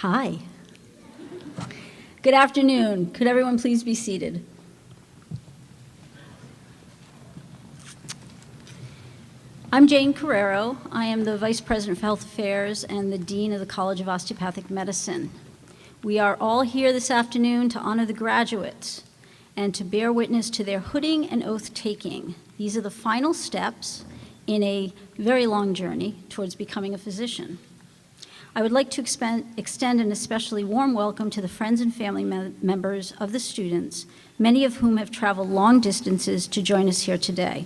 Hi. Good afternoon. Could everyone please be seated? I'm Jane Carrero. I am the Vice President for Health Affairs and the Dean of the College of Osteopathic Medicine. We are all here this afternoon to honor the graduates and to bear witness to their hooding and oath-taking. These are the final steps in a very long journey towards becoming a physician. I would like to extend an especially warm welcome to the friends and family members of the students, many of whom have traveled long distances to join us here today.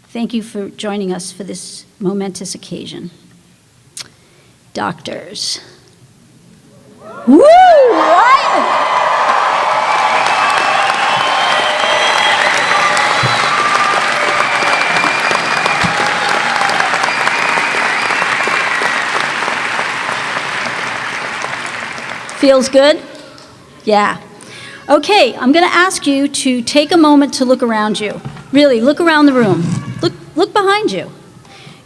Thank you for joining us for this momentous occasion. Doctors. Woo! What? Feels good? Yeah. Okay, I'm going to ask you to take a moment to look around you. Really, look around the room. Look behind you.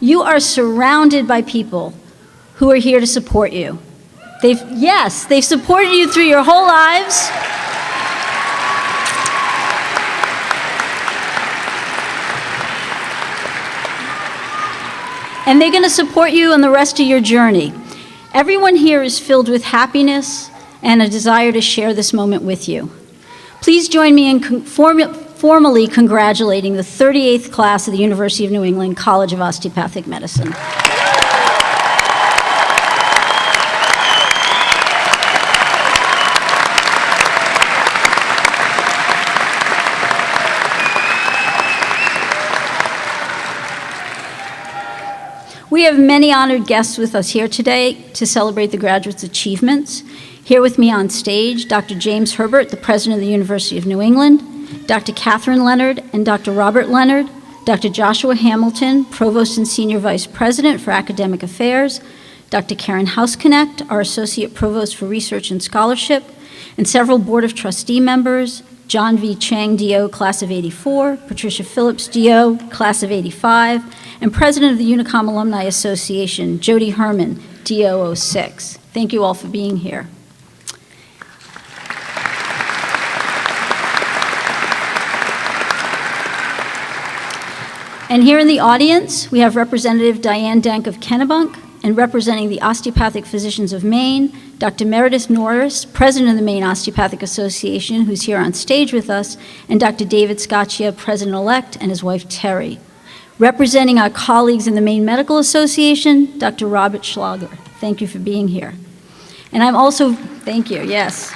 You are surrounded by people who are here to support you. They've supported you through your whole lives. And they're going to support you on the rest of your journey. Everyone here is filled with happiness and a desire to share this moment with you. Please join me in formally congratulating the 38th class of the University of New England College of Osteopathic Medicine. We have many honored guests with us here today to celebrate the graduates' achievements. Here with me on stage, Dr. James Herbert, the President of the University of New England, Dr. Catherine Leonard and Dr. Robert Leonard, Dr. Joshua Hamilton, Provost and Senior Vice President for Academic Affairs, Dr. Karen Housknecht, our Associate Provost for Research and Scholarship, and several Board of Trustee members, John V. Chang, DO, Class of '84, Patricia Phillips, DO, Class of '85, and President of the Unicom Alumni Association, Jody Herman, DO 06. Thank you all for being here. And here in the audience, we have Representative Diane Denk of Kennebunk, and representing the Osteopathic Physicians of Maine, Dr. Meredith Norris, President of the Maine Osteopathic Association, who's here on stage with us, and Dr. David Scaccia, President-elect, and his wife, Terry. Representing our colleagues in the Maine Medical Association, Dr. Robert Schlager. Thank you for being here. And I'm also, thank you, yes.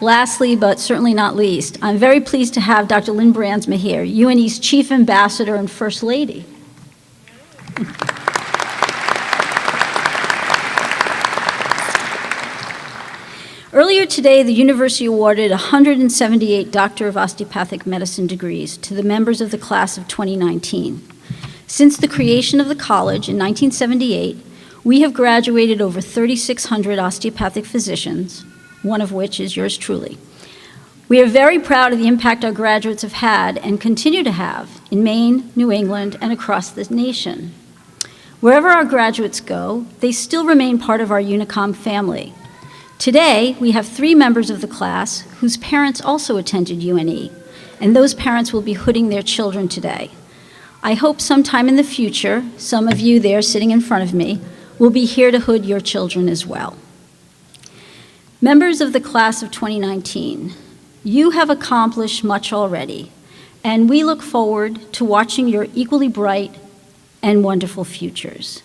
Lastly, but certainly not least, I'm very pleased to have Dr. Lynn Brandsma here, UNE's Chief Ambassador and First Lady. Earlier today, the university awarded 178 Doctor of Osteopathic Medicine degrees to the members of the class of 2019. Since the creation of the college in 1978, we have graduated over 3,600 osteopathic physicians, one of which is yours truly. We are very proud of the impact our graduates have had and continue to have in Maine, New England, and across the nation. Wherever our graduates go, they still remain part of our Unicom family. Today, we have 3 members of the class whose parents also attended UNE, and those parents will be hooding their children today. I hope sometime in the future, some of you there sitting in front of me will be here to hood your children as well. Members of the class of 2019, you have accomplished much already, and we look forward to watching your equally bright and wonderful futures.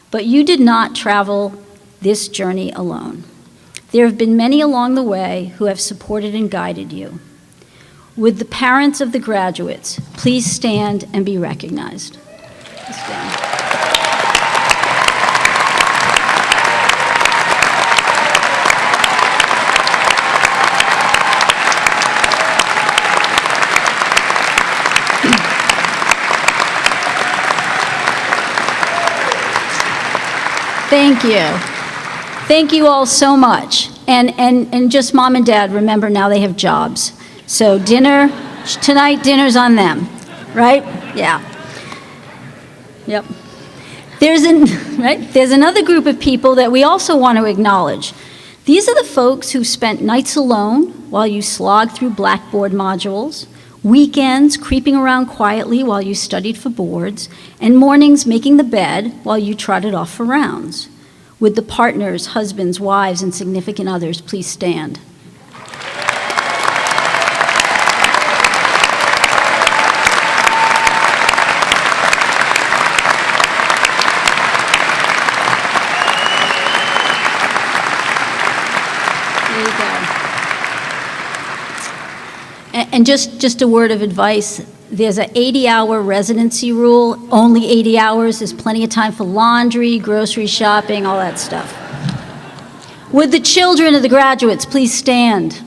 But you did not travel this journey alone. There have been many along the way who have supported and guided you. Would the parents of the graduates please stand and be recognized? Stand. Thank you. Thank you all so much. And just mom and dad, remember now they have jobs. So dinner's on them, right? Yeah. Yep. There's another group of people that we also want to acknowledge. These are the folks who spent nights alone while you slogged through Blackboard modules, weekends creeping around quietly while you studied for boards, and mornings making the bed while you trotted off for rounds. Would the partners, husbands, wives, and significant others please stand? And just a word of advice, there's an 80-hour residency rule. Only 80 hours is plenty of time for laundry, grocery shopping, all that stuff. Would the children of the graduates please stand?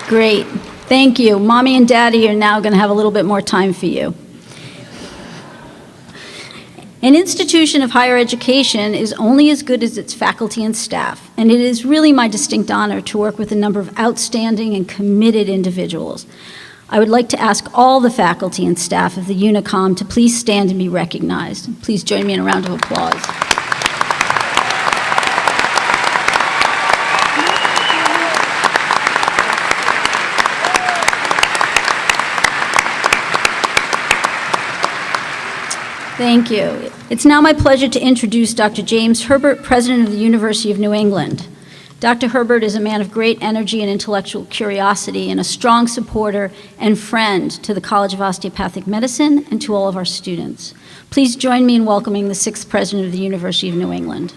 Great. Thank you. Mommy and Daddy are now going to have a little bit more time for you. An institution of higher education is only as good as its faculty and staff, and it is really my distinct honor to work with a number of outstanding and committed individuals. I would like to ask all the faculty and staff of the Unicom to please stand and be recognized. Please join me in a round of applause. Thank you. It's now my pleasure to introduce Dr. James Herbert, President of the University of New England. Dr. Herbert is a man of great energy and intellectual curiosity and a strong supporter and friend to the College of Osteopathic Medicine and to all of our students. Please join me in welcoming the 6th President of the University of New England.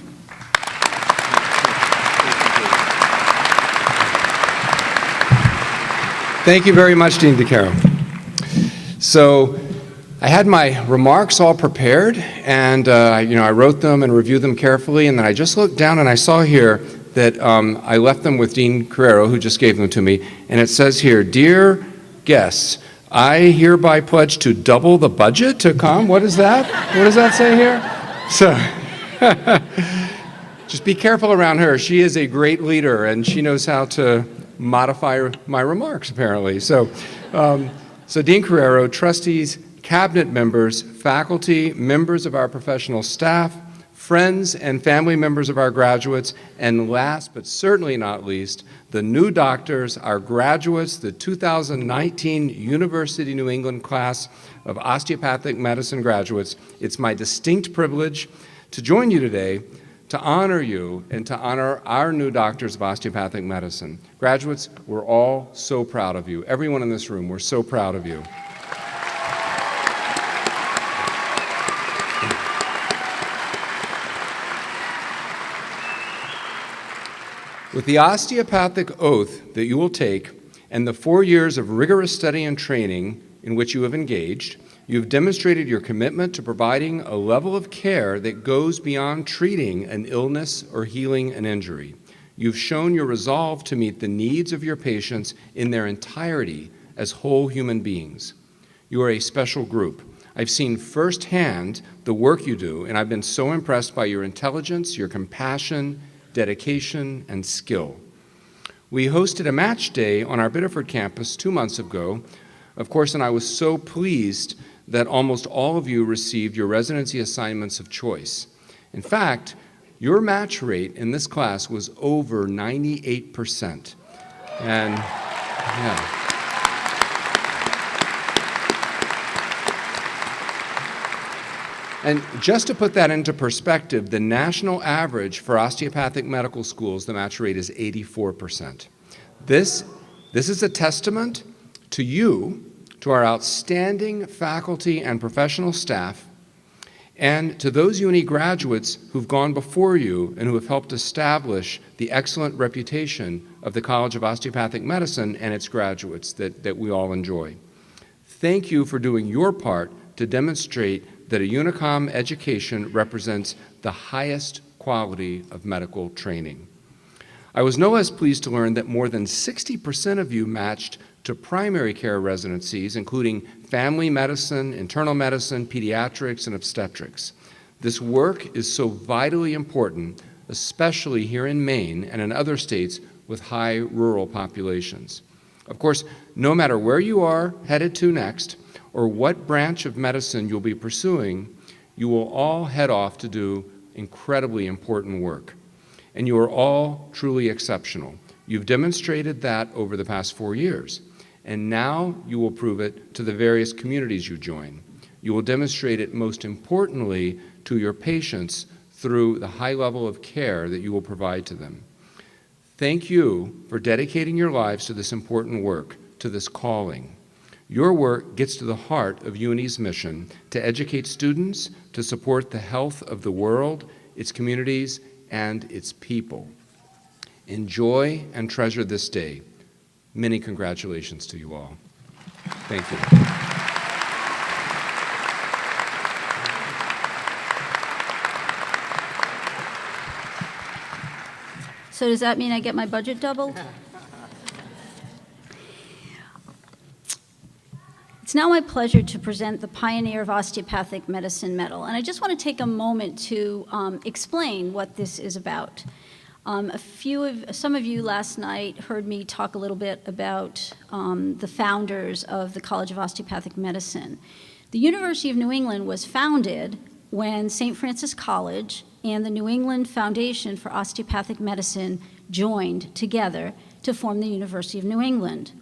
Thank you very much, Dean DeCaro. So, I had my remarks all prepared, and I wrote them and reviewed them carefully, and then I just looked down and I saw here that I left them with Dean Carrero, who just gave them to me, and it says here, "Dear guests, I hereby pledge to double the budget to come." What is that? What does that say here? So, just be careful around her. She is a great leader, and she knows how to modify my remarks, apparently. So Dean Carrero, trustees, cabinet members, faculty, members of our professional staff, friends and family members of our graduates, and last but certainly not least, the new doctors, our graduates, the 2019 University of New England class of osteopathic medicine graduates. It's my distinct privilege to join you today to honor you and to honor our new doctors of osteopathic medicine. Graduates, we're all so proud of you. Everyone in this room, we're so proud of you. With the Osteopathic Oath that you will take and the 4 years of rigorous study and training in which you have engaged, you've demonstrated your commitment to providing a level of care that goes beyond treating an illness or healing an injury. You've shown your resolve to meet the needs of your patients in their entirety as whole human beings. You are a special group. I've seen firsthand the work you do, and I've been so impressed by your intelligence, your compassion, dedication, and skill. We hosted a match day on our Biddeford campus 2 months ago, of course, and I was so pleased that almost all of you received your residency assignments of choice. In fact, your match rate in this class was over 98%. And yeah. And just to put that into perspective, the national average for osteopathic medical schools, the match rate is 84%. This is a testament to you, to our outstanding faculty and professional staff, and to those uni graduates who've gone before you and who have helped establish the excellent reputation of the College of Osteopathic Medicine and its graduates that we all enjoy. Thank you for doing your part to demonstrate that a Unicom education represents the highest quality of medical training. I was no less pleased to learn that more than 60% of you matched to primary care residencies, including family medicine, internal medicine, pediatrics, and obstetrics. This work is so vitally important especially here in Maine and in other states with high rural populations. Of course, no matter where you are headed to next or what branch of medicine you'll be pursuing, you will all head off to do incredibly important work. And you are all truly exceptional. You've demonstrated that over the past 4 years, and now you will prove it to the various communities you join. You will demonstrate it most importantly to your patients through the high level of care that you will provide to them. Thank you for dedicating your lives to this important work, to this calling. Your work gets to the heart of UNE's mission to educate students to support the health of the world, its communities, and its people. Enjoy and treasure this day. Many congratulations to you all. Thank you. So does that mean I get my budget doubled? It's now my pleasure to present the Pioneer of Osteopathic Medicine Medal, and I just want to take a moment to explain what this is about. Some of you last night heard me talk a little bit about the founders of the College of Osteopathic Medicine. The University of New England was founded when St. Francis College and the New England Foundation for Osteopathic Medicine joined together to form the University of New England.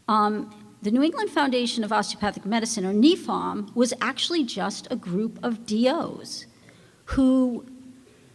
The New England Foundation of Osteopathic Medicine, or NEFOM, was actually just a group of DOs who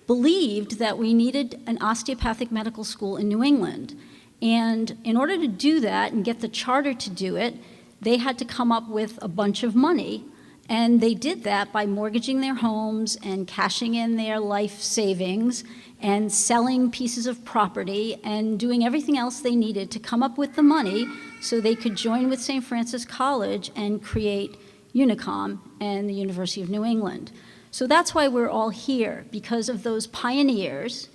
believed that we needed an osteopathic medical school in New England. And in order to do that and get the charter to do it, they had to come up with a bunch of money. And they did that by mortgaging their homes and cashing in their life savings and selling pieces of property and doing everything else they needed to come up with the money so they could join with St. Francis College and create UNICOM and the University of New England. So that's why we're all here, because of those pioneers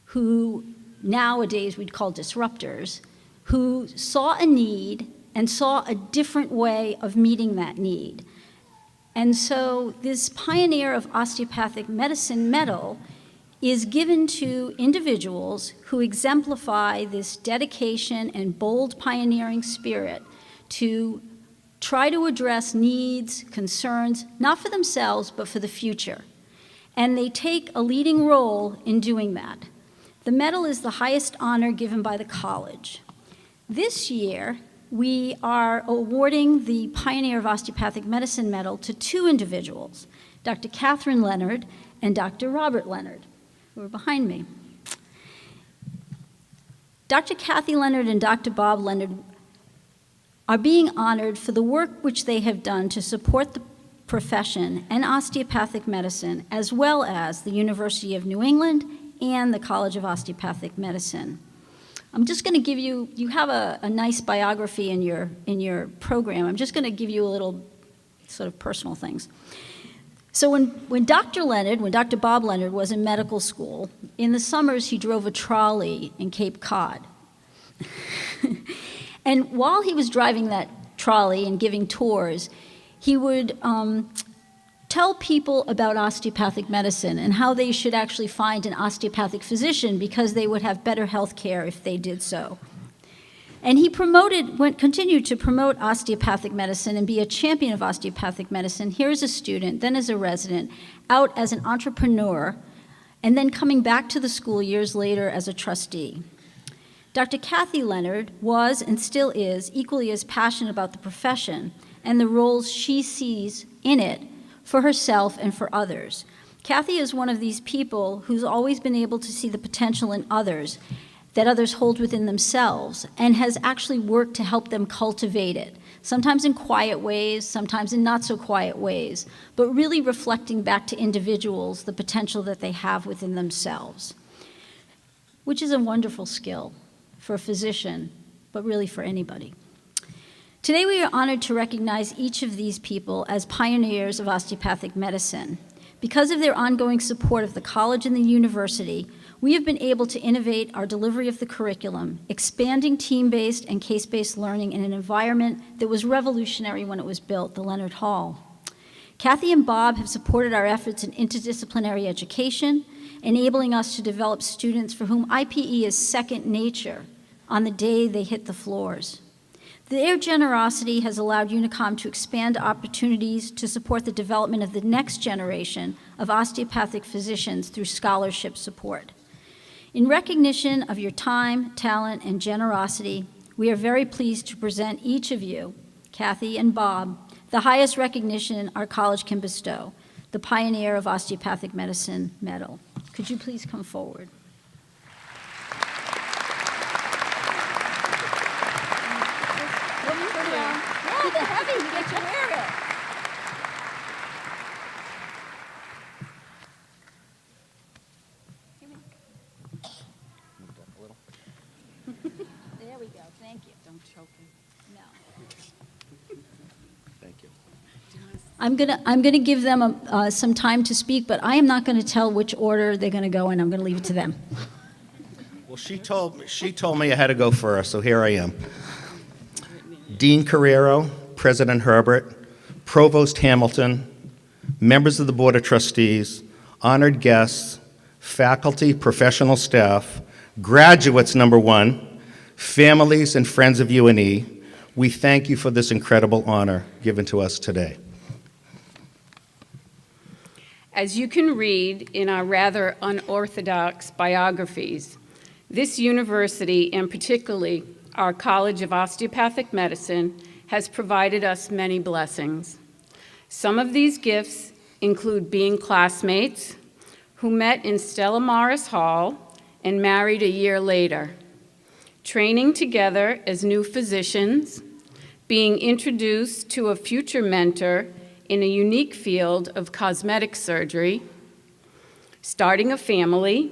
who nowadays we'd call disruptors, who saw a need and saw a different way of meeting that need. And so this Pioneer of Osteopathic Medicine Medal is given to individuals who exemplify this dedication and bold pioneering spirit to try to address needs, concerns, not for themselves, but for the future. And they take a leading role in doing that. The medal is the highest honor given by the college. This year, we are awarding the Pioneer of Osteopathic Medicine Medal to two individuals, Dr. Catherine Leonard and Dr. Robert Leonard, who are behind me. Dr. Kathy Leonard and Dr. Bob Leonard are being honored for the work which they have done to support the profession and osteopathic medicine, as well as the University of New England and the College of Osteopathic Medicine. I'm just going to give you, you have a nice biography in your program. I'm just going to give you a little sort of personal things. So when Dr. Bob Leonard was in medical school, in the summers he drove a trolley in Cape Cod. And while he was driving that trolley and giving tours, he would tell people about osteopathic medicine and how they should actually find an osteopathic physician because they would have better health care if they did so. And he continued to promote osteopathic medicine and be a champion of osteopathic medicine, here as a student, then as a resident, out as an entrepreneur, and then coming back to the school years later as a trustee. Dr. Kathy Leonard was and still is equally as passionate about the profession and the roles she sees in it for herself and for others. Kathy is one of these people who's always been able to see the potential in others that others hold within themselves and has actually worked to help them cultivate it, sometimes in quiet ways, sometimes in not so quiet ways, but really reflecting back to individuals the potential that they have within themselves, which is a wonderful skill for a physician, but really for anybody. Today we are honored to recognize each of these people as pioneers of osteopathic medicine. Because of their ongoing support of the college and the university, we have been able to innovate our delivery of the curriculum, expanding team-based and case-based learning in an environment that was revolutionary when it was built, the Leonard Hall. Kathy and Bob have supported our efforts in interdisciplinary education, enabling us to develop students for whom IPE is second nature on the day they hit the floors. Their generosity has allowed Unicom to expand opportunities to support the development of the next generation of osteopathic physicians through scholarship support. In recognition of your time, talent, and generosity, we are very pleased to present each of you, Kathy and Bob, the highest recognition our college can bestow, the Pioneer of Osteopathic Medicine Medal. Could you please come forward? Oh, the heavy, you get to wear it. There we go, thank you. Don't choke him. No. Thank you. I'm gonna give them some time to speak, but I am not gonna tell which order they're gonna go in. I'm gonna leave it to them. Well, she told me I had to go first, so here I am. Dean Carrero, President Herbert, Provost Hamilton, members of the Board of Trustees, honored guests, faculty, professional staff, graduates, number one, families and friends of UNE, we thank you for this incredible honor given to us today. As you can read in our rather unorthodox biographies, this university, and particularly our College of Osteopathic Medicine, has provided us many blessings. Some of these gifts include being classmates who met in Stella Morris Hall and married a year later, training together as new physicians, being introduced to a future mentor in a unique field of cosmetic surgery, starting a family,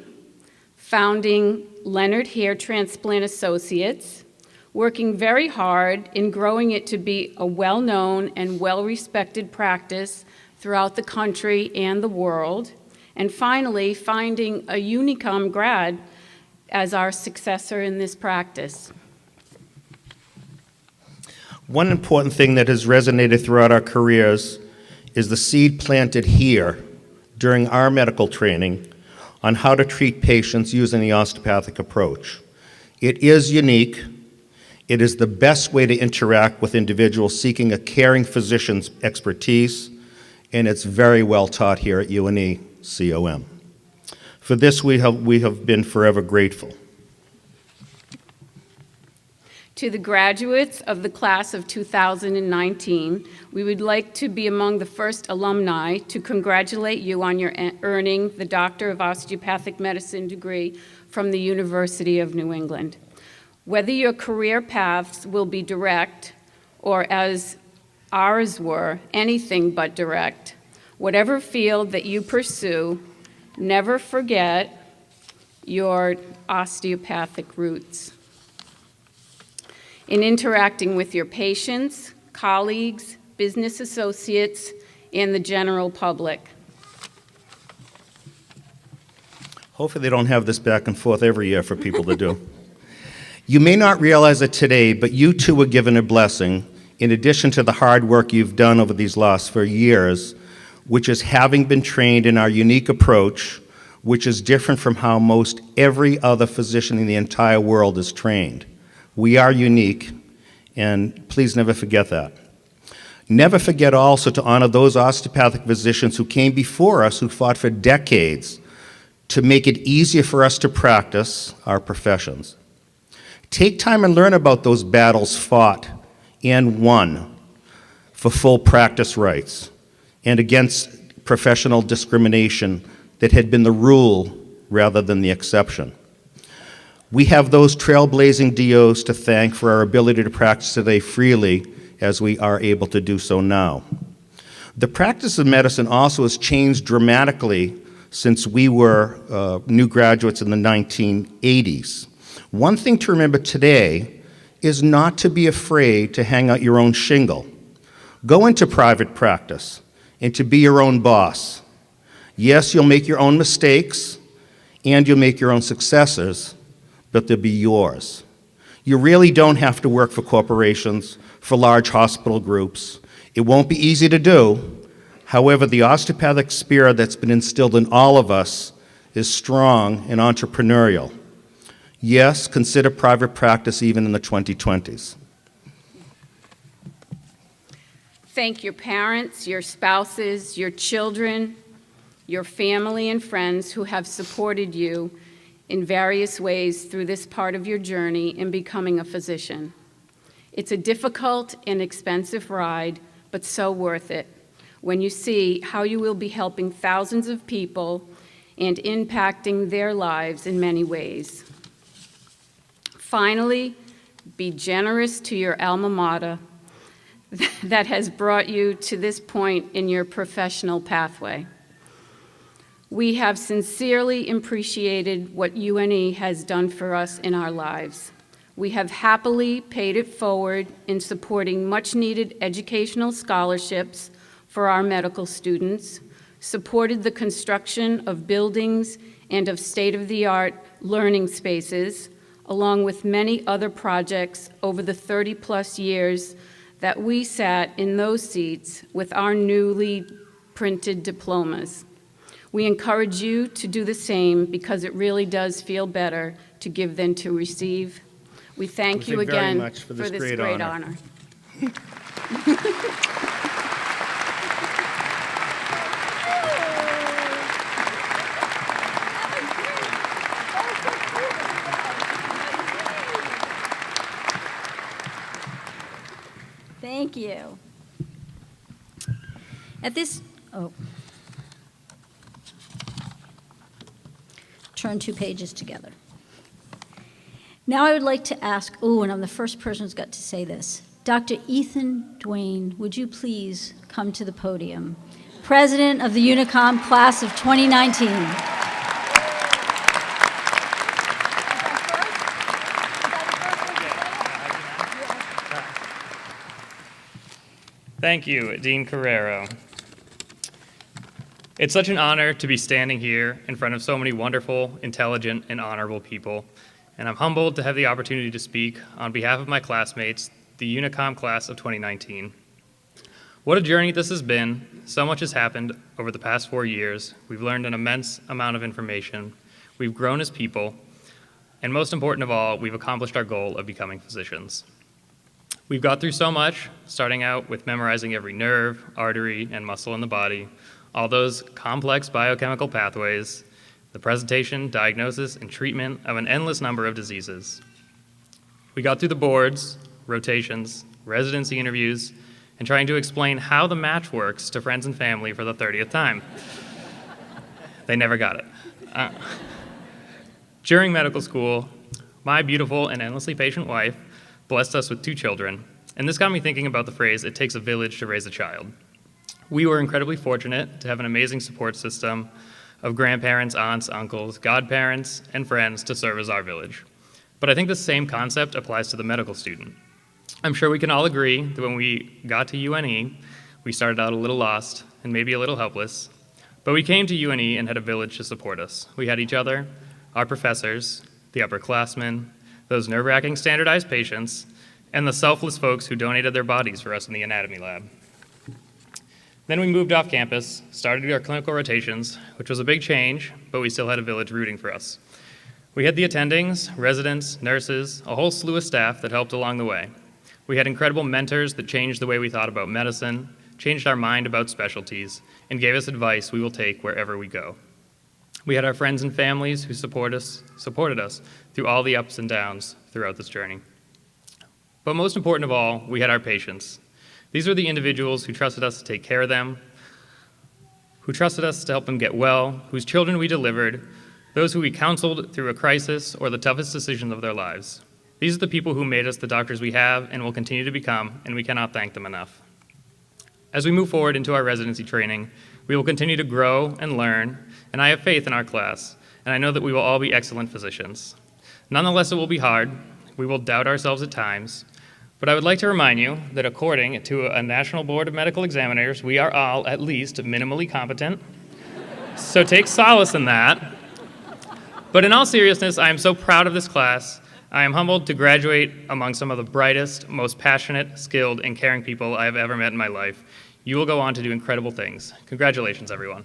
founding Leonard Hair Transplant Associates, working very hard in growing it to be a well-known and well-respected practice throughout the country and the world, and finally finding a Unicom grad as our successor in this practice. One important thing that has resonated throughout our careers is the seed planted here during our medical training on how to treat patients using the osteopathic approach. It is unique. It is the best way to interact with individuals seeking a caring physician's expertise, and it's very well taught here at UNE-COM. For this, we have been forever grateful. To the graduates of the class of 2019, we would like to be among the first alumni to congratulate you on your earning the Doctor of Osteopathic Medicine degree from the University of New England. Whether your career paths will be direct, or as ours were, anything but direct, whatever field that you pursue, never forget your osteopathic roots. In interacting with your patients, colleagues, business associates, and the general public. Hopefully they don't have this back and forth every year for people to do. You may not realize it today, but you too were given a blessing in addition to the hard work you've done over these last 4 years, which is having been trained in our unique approach, which is different from how most every other physician in the entire world is trained. We are unique, and please never forget that. Never forget also to honor those osteopathic physicians who came before us, who fought for decades to make it easier for us to practice our professions. Take time and learn about those battles fought and won for full practice rights and against professional discrimination that had been the rule rather than the exception. We have those trailblazing DOs to thank for our ability to practice today freely as we are able to do so now. The practice of medicine also has changed dramatically since we were new graduates in the 1980s. One thing to remember today is not to be afraid to hang out your own shingle. Go into private practice and to be your own boss. Yes, you'll make your own mistakes and you'll make your own successes, but they'll be yours. You really don't have to work for corporations, for large hospital groups. It won't be easy to do, However, the osteopathic spirit that's been instilled in all of us is strong and entrepreneurial. Yes, consider private practice even in the 2020s. Thank your parents, your spouses, your children, your family and friends who have supported you in various ways through this part of your journey in becoming a physician. It's a difficult and expensive ride, but so worth it when you see how you will be helping thousands of people and impacting their lives in many ways. Finally, be generous to your alma mater that has brought you to this point in your professional pathway. We have sincerely appreciated what UNE has done for us in our lives. We have happily paid it forward in supporting much-needed educational scholarships for our medical students, supported the construction of buildings and of state-of-the-art learning spaces, along with many other projects over the 30-plus years that we sat in those seats with our newly printed diplomas. We encourage you to do the same because it really does feel better to give than to receive. We thank you again for this great honor. Thank you. Turn 2 pages together. Now I would like to ask, and I'm the first person who's got to say this. Dr. Ethan Duane, would you please come to the podium? President of the Unicom Class of 2019. Thank you, Dean Carrero. It's such an honor to be standing here in front of so many wonderful, intelligent, and honorable people, and I'm humbled to have the opportunity to speak on behalf of my classmates, the Unicom Class of 2019. What a journey this has been. So much has happened over the past 4 years. We've learned an immense amount of information. We've grown as people, and most important of all, we've accomplished our goal of becoming physicians. We've got through so much, starting out with memorizing every nerve, artery, and muscle in the body, all those complex biochemical pathways, the presentation, diagnosis, and treatment of an endless number of diseases. We got through the boards, rotations, residency interviews, and trying to explain how the match works to friends and family for the 30th time. They never got it. During medical school, my beautiful and endlessly patient wife blessed us with 2 children, and this got me thinking about the phrase, "It takes a village to raise a child." We were incredibly fortunate to have an amazing support system of grandparents, aunts, uncles, godparents, and friends to serve as our village. But I think the same concept applies to the medical student. I'm sure we can all agree that when we got to UNE, we started out a little lost and maybe a little helpless, but we came to UNE and had a village to support us. We had each other, our professors, the upperclassmen, those nerve-wracking standardized patients, and the selfless folks who donated their bodies for us in the anatomy lab. Then we moved off campus, started our clinical rotations, which was a big change, but we still had a village rooting for us. We had the attendings, residents, nurses, a whole slew of staff that helped along the way. We had incredible mentors that changed the way we thought about medicine, changed our mind about specialties, and gave us advice we will take wherever we go. We had our friends and families who supported us through all the ups and downs throughout this journey. But most important of all, we had our patients. These were the individuals who trusted us to take care of them, who trusted us to help them get well, whose children we delivered, those who we counseled through a crisis or the toughest decisions of their lives. These are the people who made us the doctors we have and will continue to become, and we cannot thank them enough. As we move forward into our residency training, we will continue to grow and learn, and I have faith in our class, and I know that we will all be excellent physicians. Nonetheless, it will be hard. We will doubt ourselves at times, but I would like to remind you that according to a National Board of Medical Examiners, we are all at least minimally competent, so take solace in that. But in all seriousness, I am so proud of this class. I am humbled to graduate among some of the brightest, most passionate, skilled, and caring people I have ever met in my life. You will go on to do incredible things. Congratulations, everyone.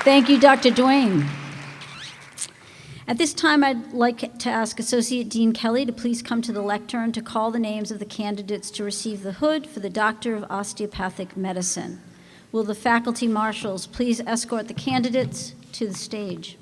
Thank you, Dr. Duane. At this time, I'd like to ask Associate Dean Kelly to please come to the lectern to call the names of the candidates to receive the hood for the Doctor of Osteopathic Medicine. Will the faculty marshals please escort the candidates to the stage?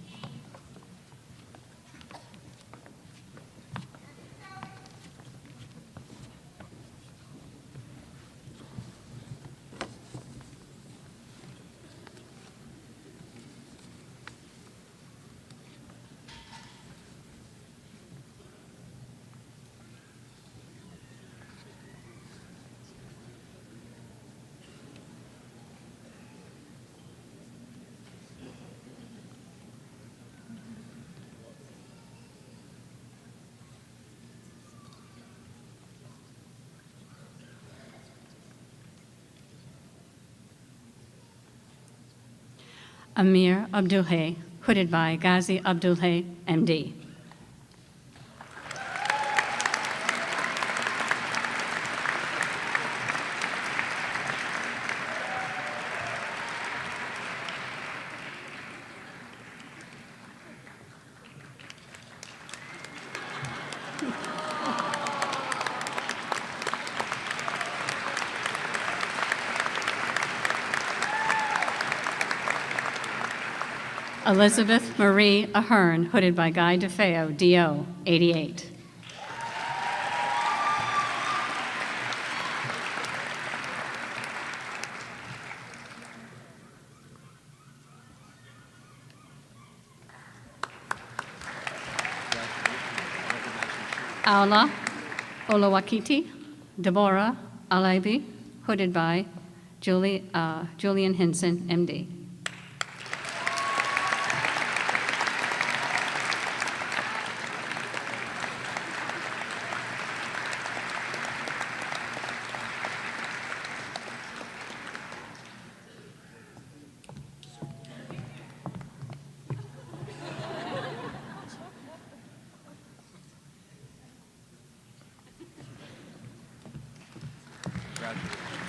Amir Abdulhay, hooded by Ghazi Abdulhay, MD. Elizabeth Marie Ahern, hooded by Guy DeFeo, DO, 88. Aula Olawakiti, Deborah Alaibi, hooded by Julian Hinson, MD.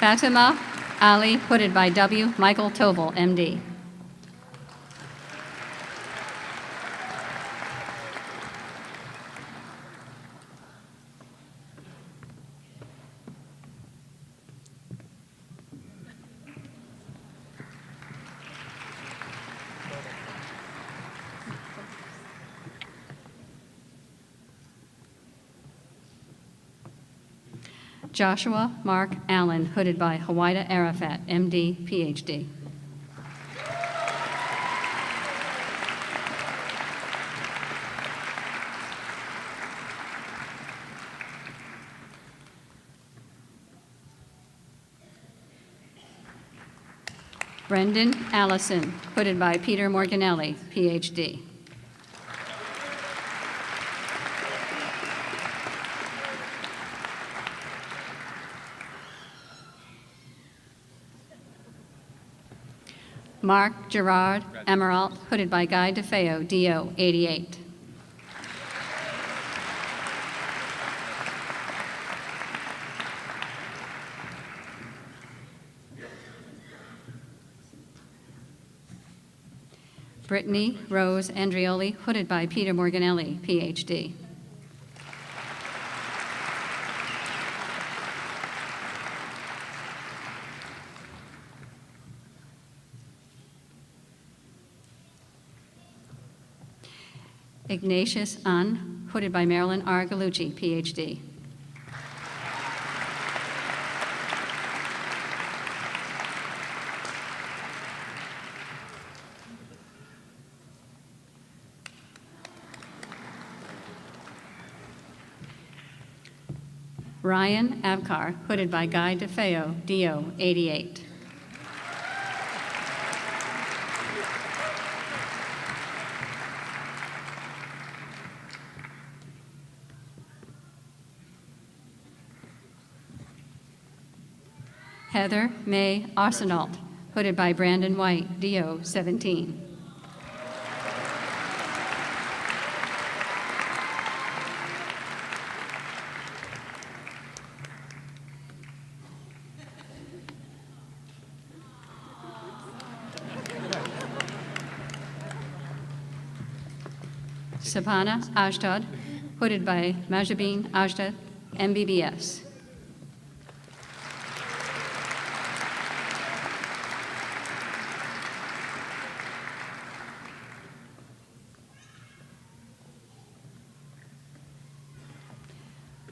Fatima Ali, hooded by W. Michael Tovell, MD. Joshua Mark Allen, hooded by Hawaida Arafat, MD, PhD. Brendan Allison, hooded by Peter Morganelli, PhD. Mark Gerard Emerald, hooded by Guy DeFeo, DO, 88. Brittany Rose Andrioli, hooded by Peter Morganelli, PhD. Ignatius An, hooded by Marilyn R. Gallucci, PhD. Ryan Abkar, hooded by Guy DeFeo, DO, 88. Heather May Arsenault, hooded by Brandon White, DO, 17. Sapana Ashdod, hooded by Majabin Ashdod, MBBS.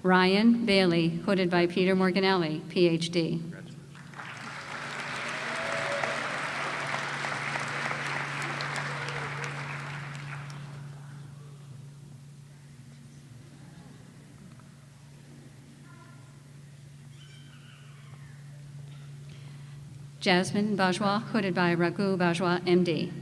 Ryan Bailey, hooded by Peter Morganelli, PhD. Jasmine Bajwa, hooded by Raghu Bajwa, MD.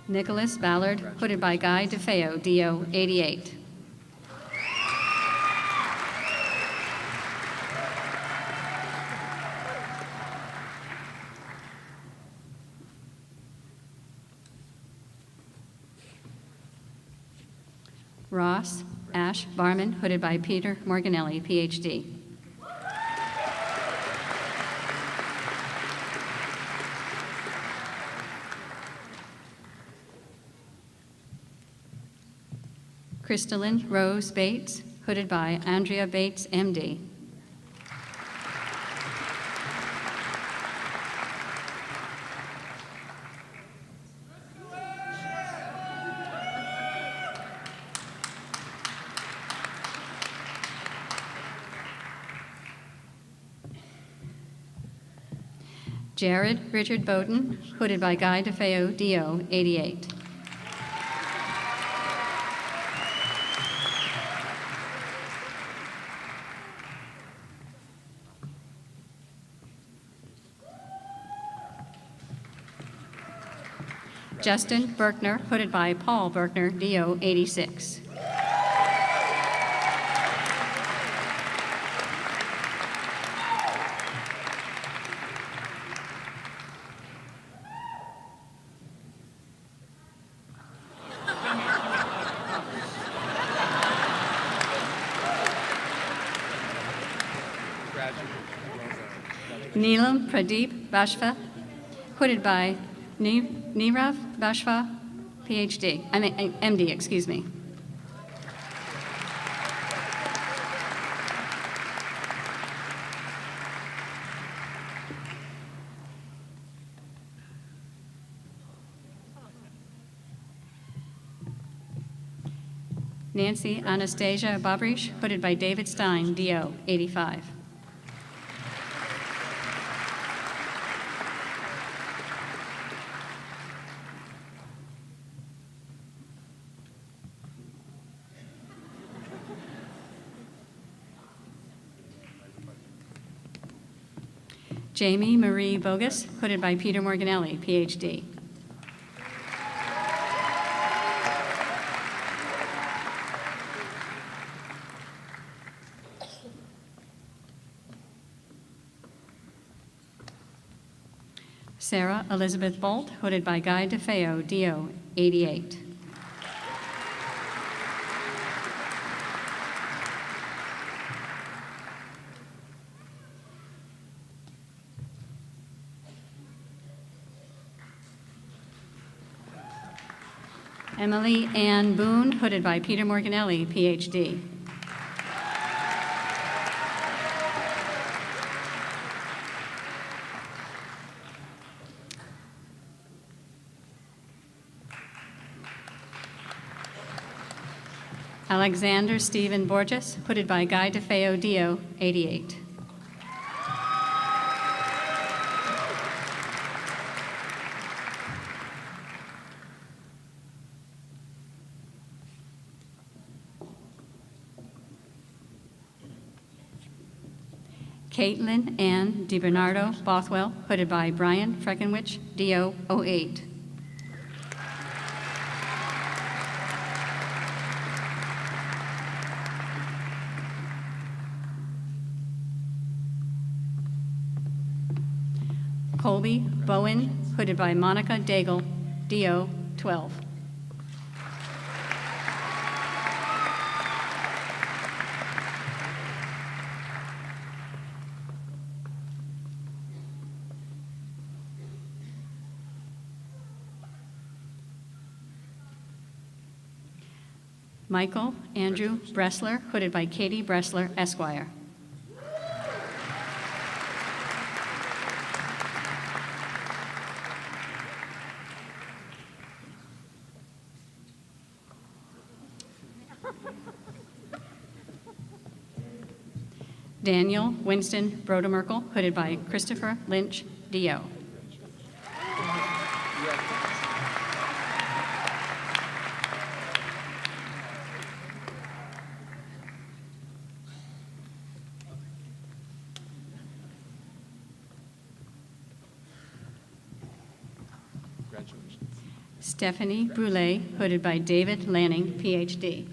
Nicholas Ballard, hooded by Guy DeFeo, DO 88. Ross Ash Barman, hooded by Peter Morganelli, PhD. Crystalline Rose Bates, hooded by Andrea Bates, MD. Jared Richard Bowden, hooded by Guy DeFeo, DO 88. Justin Berkner, hooded by Paul Berkner, DO 86. Neelam Pradeep Bashva, hooded by Nirav Bashva, PhD, MD, excuse me. Nancy Anastasia Babrish, hooded by David Stein, DO 85. Jamie Marie Bogus, hooded by Peter Morganelli, PhD. Sarah Elizabeth Bolt, hooded by Guy DeFeo, DO 88. Emily Ann Boone, hooded by Peter Morganelli, PhD. Alexander Stephen Borges, hooded by Guy DeFeo, DO 88. Caitlin Ann DiBernardo Bothwell, hooded by Brian Freckenwich, DO 08. Colby Bowen, hooded by Monica Daigle, DO 12. Michael Andrew Bressler, hooded by Katie Bressler, Esquire. Daniel Winston Brodemerkel, hooded by Christopher Lynch, D.O. Congratulations. Stephanie Brule, hooded by David Lanning, Ph.D.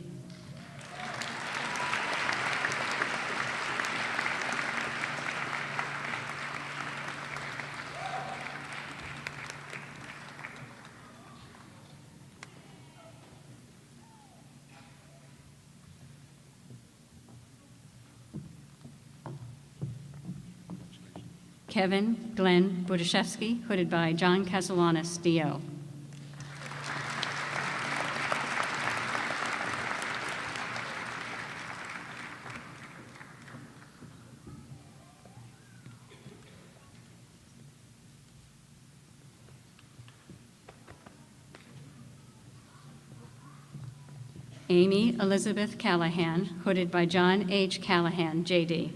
Kevin Glenn Budaszewski, hooded by John Castellanos, D.O. Amy Elizabeth Callahan, hooded by John H. Callahan, J.D.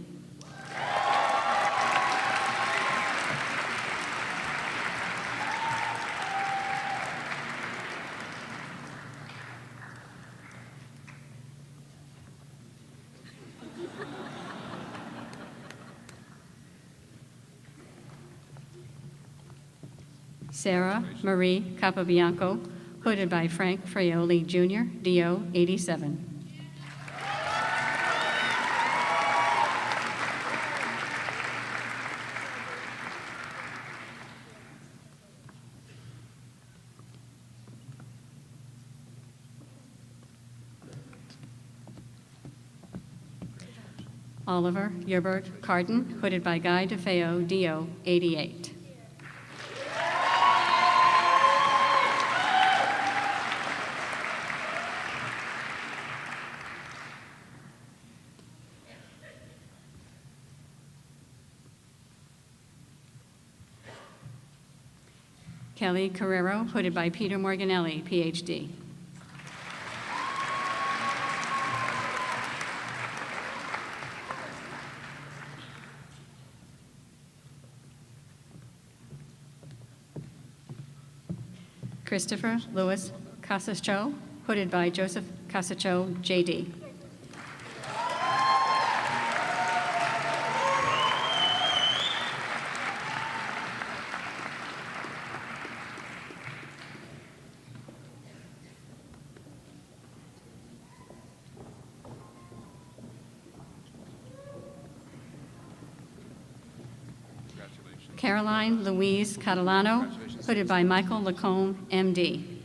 Sarah Marie Capobianco, hooded by Frank Fraioli, Jr., D.O., 87. Oliver Herbert Carden, hooded by Guy DeFeo, D.O., 88. Kelly Carrero, hooded by Peter Morganelli, Ph.D. Christopher Lewis Casacho, hooded by Joseph Casacho, J.D. Caroline Louise Catalano, hooded by Michael Lacombe, M.D.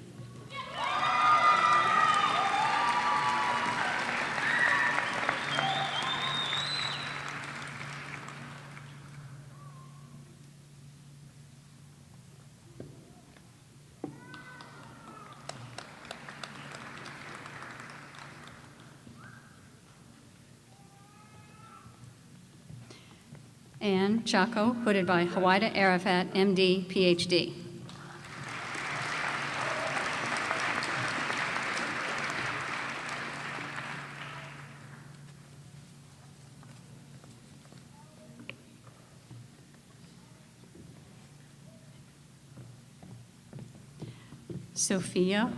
Anne Chaco, hooded by Hawaida Arafat, M.D., Ph.D. Sophia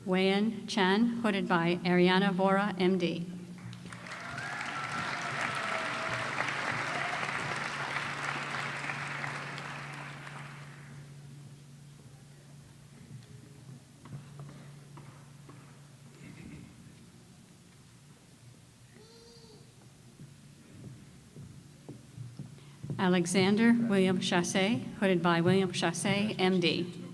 Wayan Chan, hooded by Ariana Vora, M.D. Alexander William Chassé, hooded by William Chassé, M.D.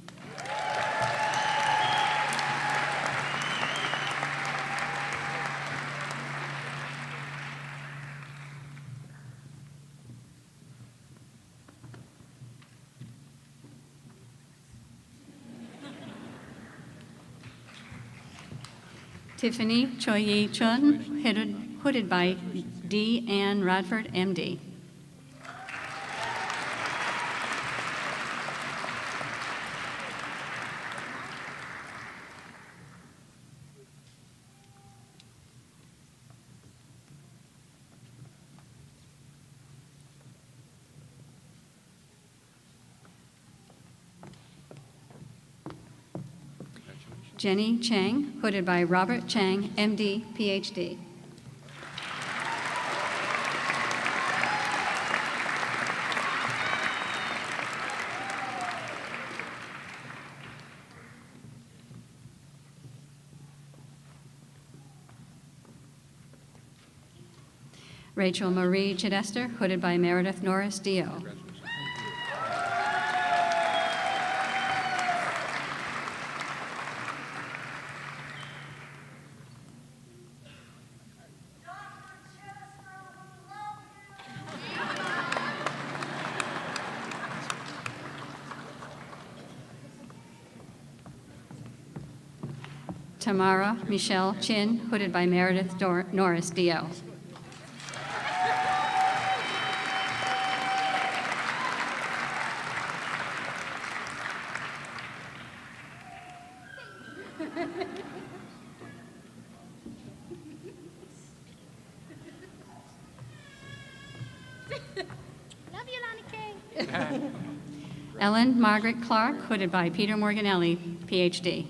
Tiffany Choi Chun, hooded by D. Ann Radford, MD. Jenny Chang, hooded by Robert Chang, MD, PhD. Rachel Marie Chidester, hooded by Meredith Norris, DO. Tamara Michelle Chin, hooded by Meredith Norris, DO. Love you, Lonnie K. Ellen Margaret Clark, hooded by Peter Morganelli, PhD.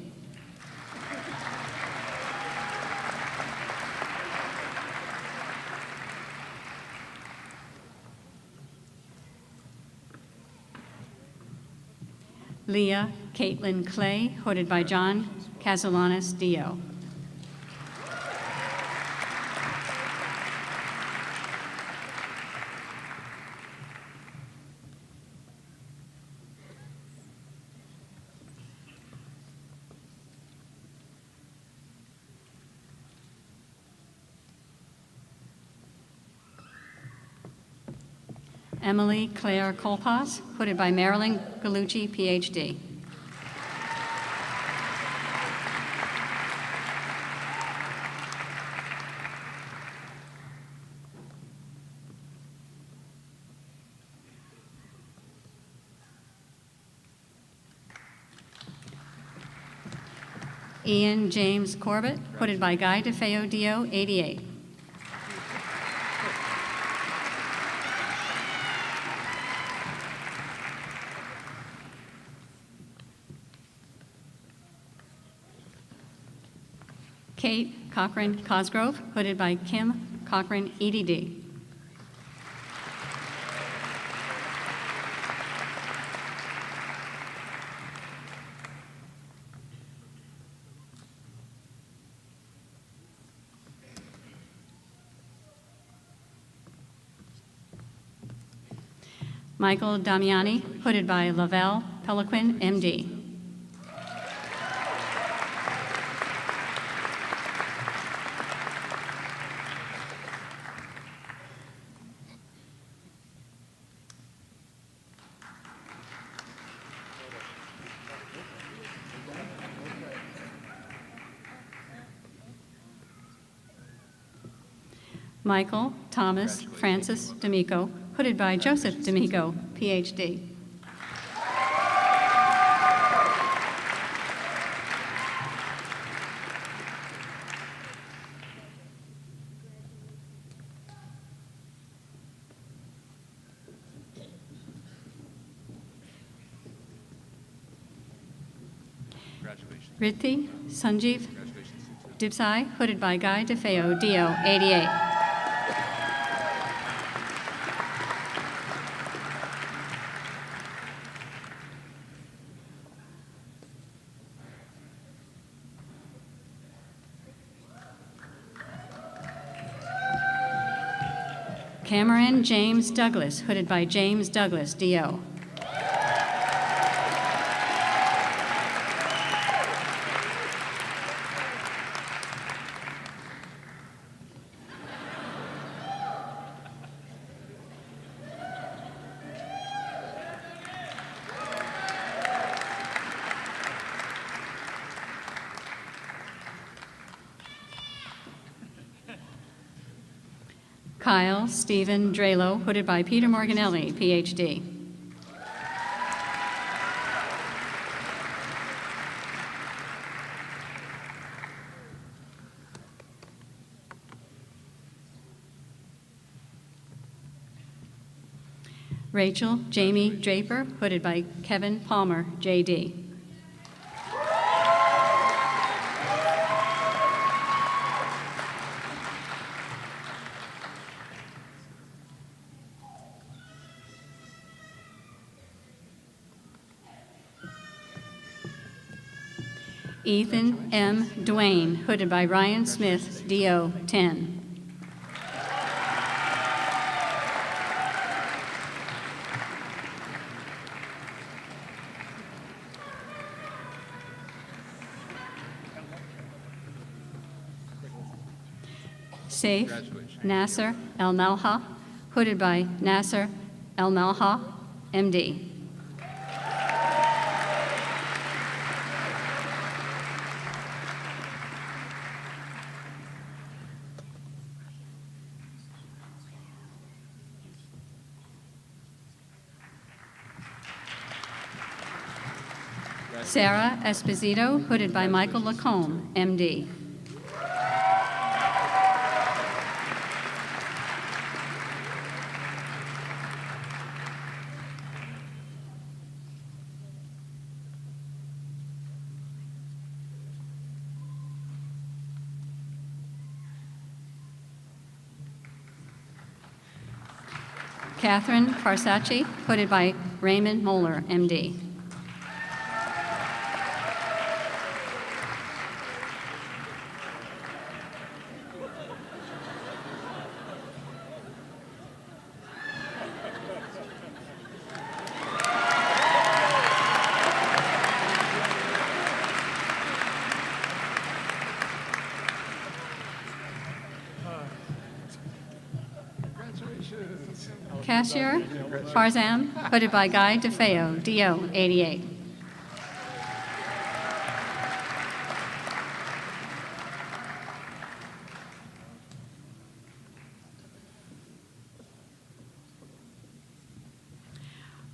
Leah Caitlin Clay, hooded by John Casalanes, DO. Emily Claire Kolpas, hooded by Marilyn Gallucci, PhD. Ian James Corbett, hooded by Guy DeFeo, DO, 88. Kate Cochran Cosgrove, hooded by Kim Cochran, EDD. Michael Damiani, hooded by Lavelle Peliquin, MD. Michael Thomas Francis D'Amico, hooded by Joseph D'Amico, PhD. Rithi Sanjeev Dipsai, hooded by Guy DeFeo, DO, 88. Cameron James Douglas, hooded by James Douglas, DO. Kyle Stephen Drelo, hooded by Peter Morganelli, Ph.D. Rachel Jamie Draper, hooded by Kevin Palmer, J.D. Ethan M. Duane, hooded by Ryan Smith, D.O. 10. Saif Nasser El Malha, hooded by Nasser El Malha, MD. Sarah Esposito, hooded by Michael Lacombe, MD. Catherine Farsacci, hooded by Raymond Moeller, MD. Cashier Farzam, hooded by Guy DeFeo, DO 88.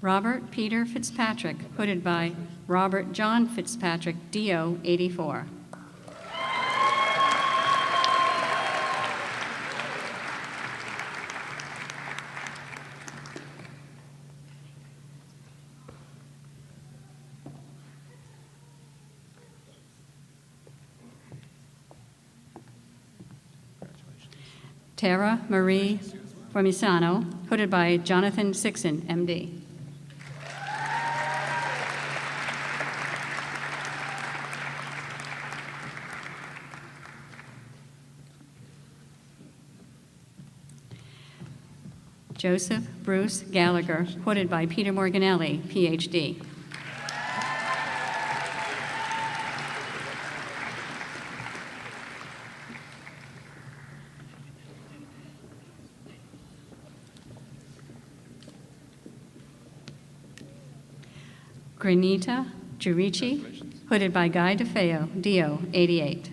Robert Peter Fitzpatrick, hooded by Robert John Fitzpatrick, DO 84. Tara Marie Formisano, hooded by Jonathan Sixon, MD. Joseph Bruce Gallagher, hooded by Peter Morganelli, Ph.D. Granita Giurici, hooded by Guy DeFeo, DO 88.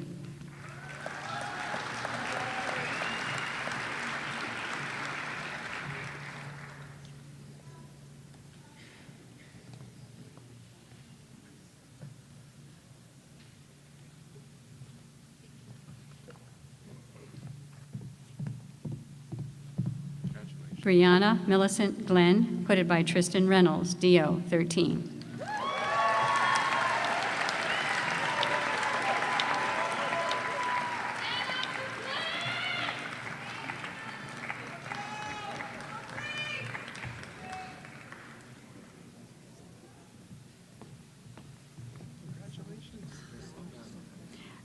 Brianna Millicent Glenn, hooded by Tristan Reynolds, DO 13.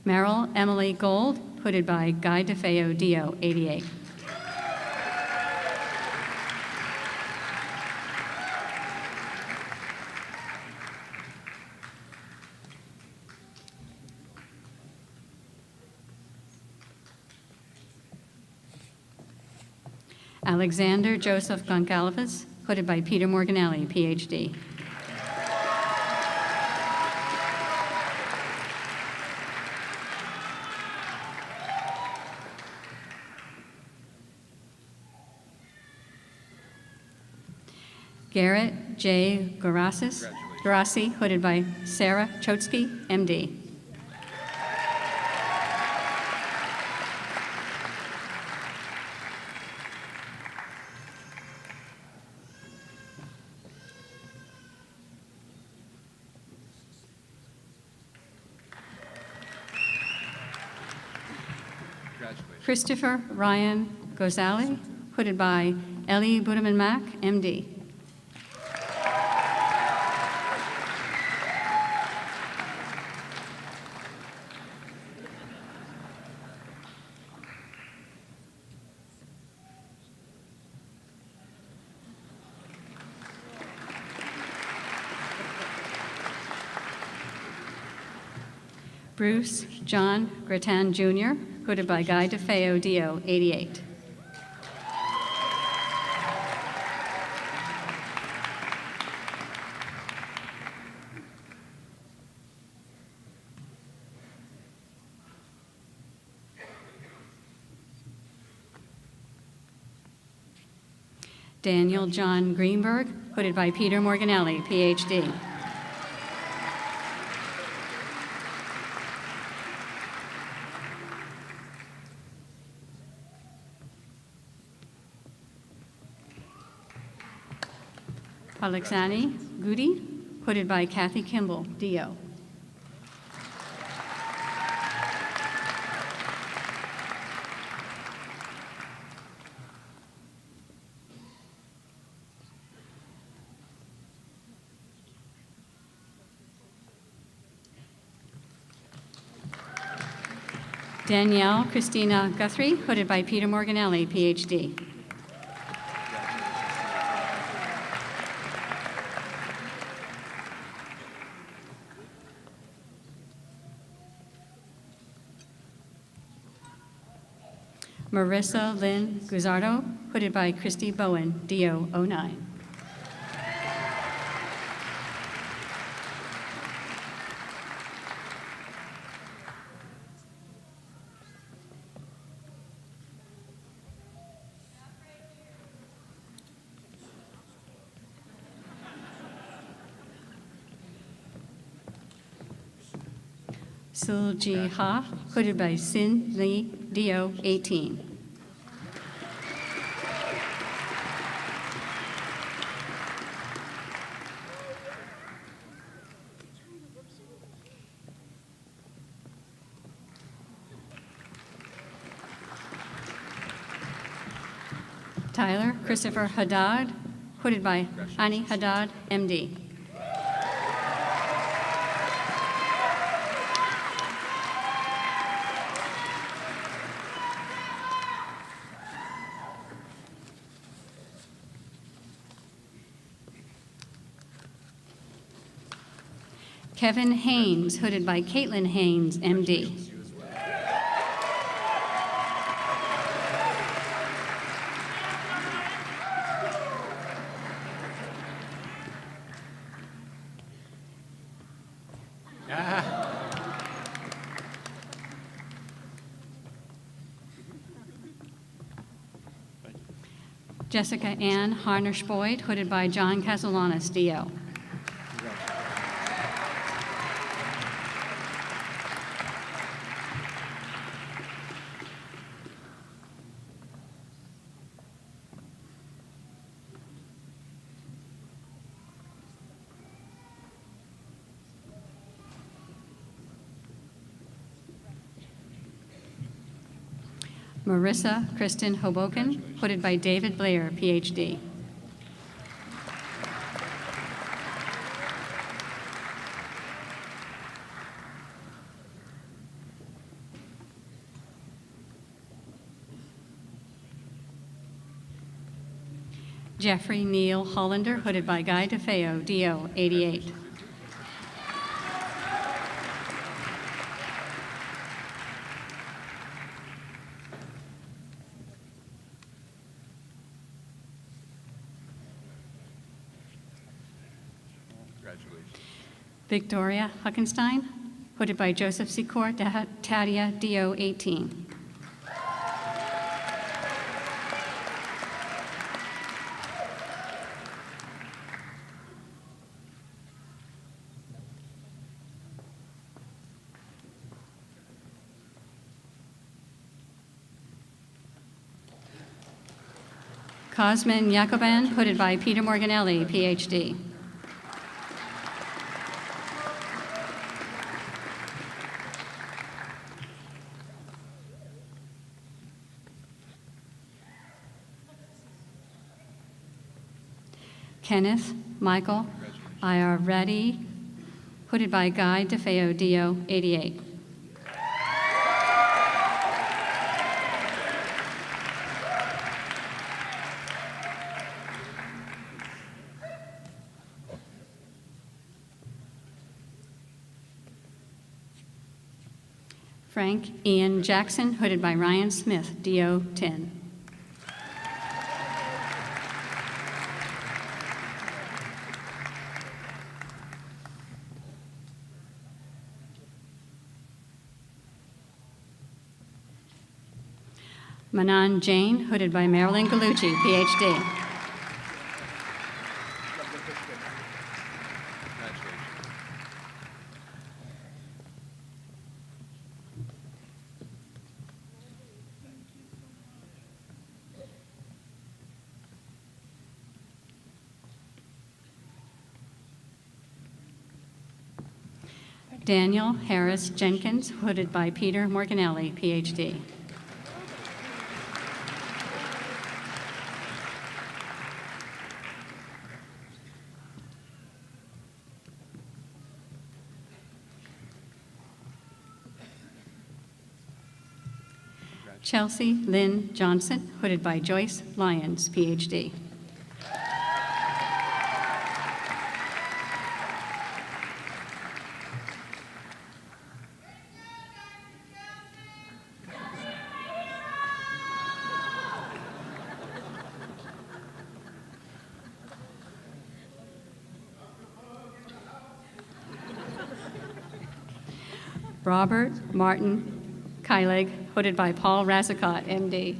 Meryl Emily Gold, hooded by Guy DeFeo, DO 88. Alexander Joseph Goncalves, hooded by Peter Morganelli, Ph.D. Garrett J. Garassi, hooded by Sarah Chotsky, MD. Christopher Ryan Gozali, hooded by Ellie Budaman Mack, MD. Bruce John Gretan Jr., hooded by Guy DeFeo, DO, 88. Daniel John Greenberg, hooded by Peter Morganelli, PhD. Alexani Goody, hooded by Kathy Kimball, DO. Danielle Christina Guthrie, hooded by Peter Morganelli, PhD. Marissa Lynn Guzzardo, hooded by Christy Bowen, DO 09. Sulji Ha, hooded by Sin Lee, DO 18. Tyler Christopher Haddad, hooded by Ani Haddad, MD. Kevin Haynes, hooded by Caitlin Haynes, MD. Jessica Ann Harnish-Boyd, hooded by John Castellanos, DO. Marissa Kristen Hoboken, hooded by David Blair, PhD. Jeffrey Neal Hollander, hooded by Guy DeFeo, DO 88. Victoria Huckenstein, hooded by Joseph Secor, Tadia, DO 18. Cosmin Yakoban, hooded by Peter Morganelli, Ph.D. Kenneth Michael Iarretti, hooded by Guy DeFeo, D.O., 88. Frank Ian Jackson, hooded by Ryan Smith, D.O., 10. Manan Jane, hooded by Marilyn Gallucci, Ph.D. Daniel Harris Jenkins, hooded by Peter Morganelli, Ph.D. Chelsea Lynn Johnson, hooded by Joyce Lyons, Ph.D. Robert Martin Kyleg, hooded by Paul Razzacott, MD.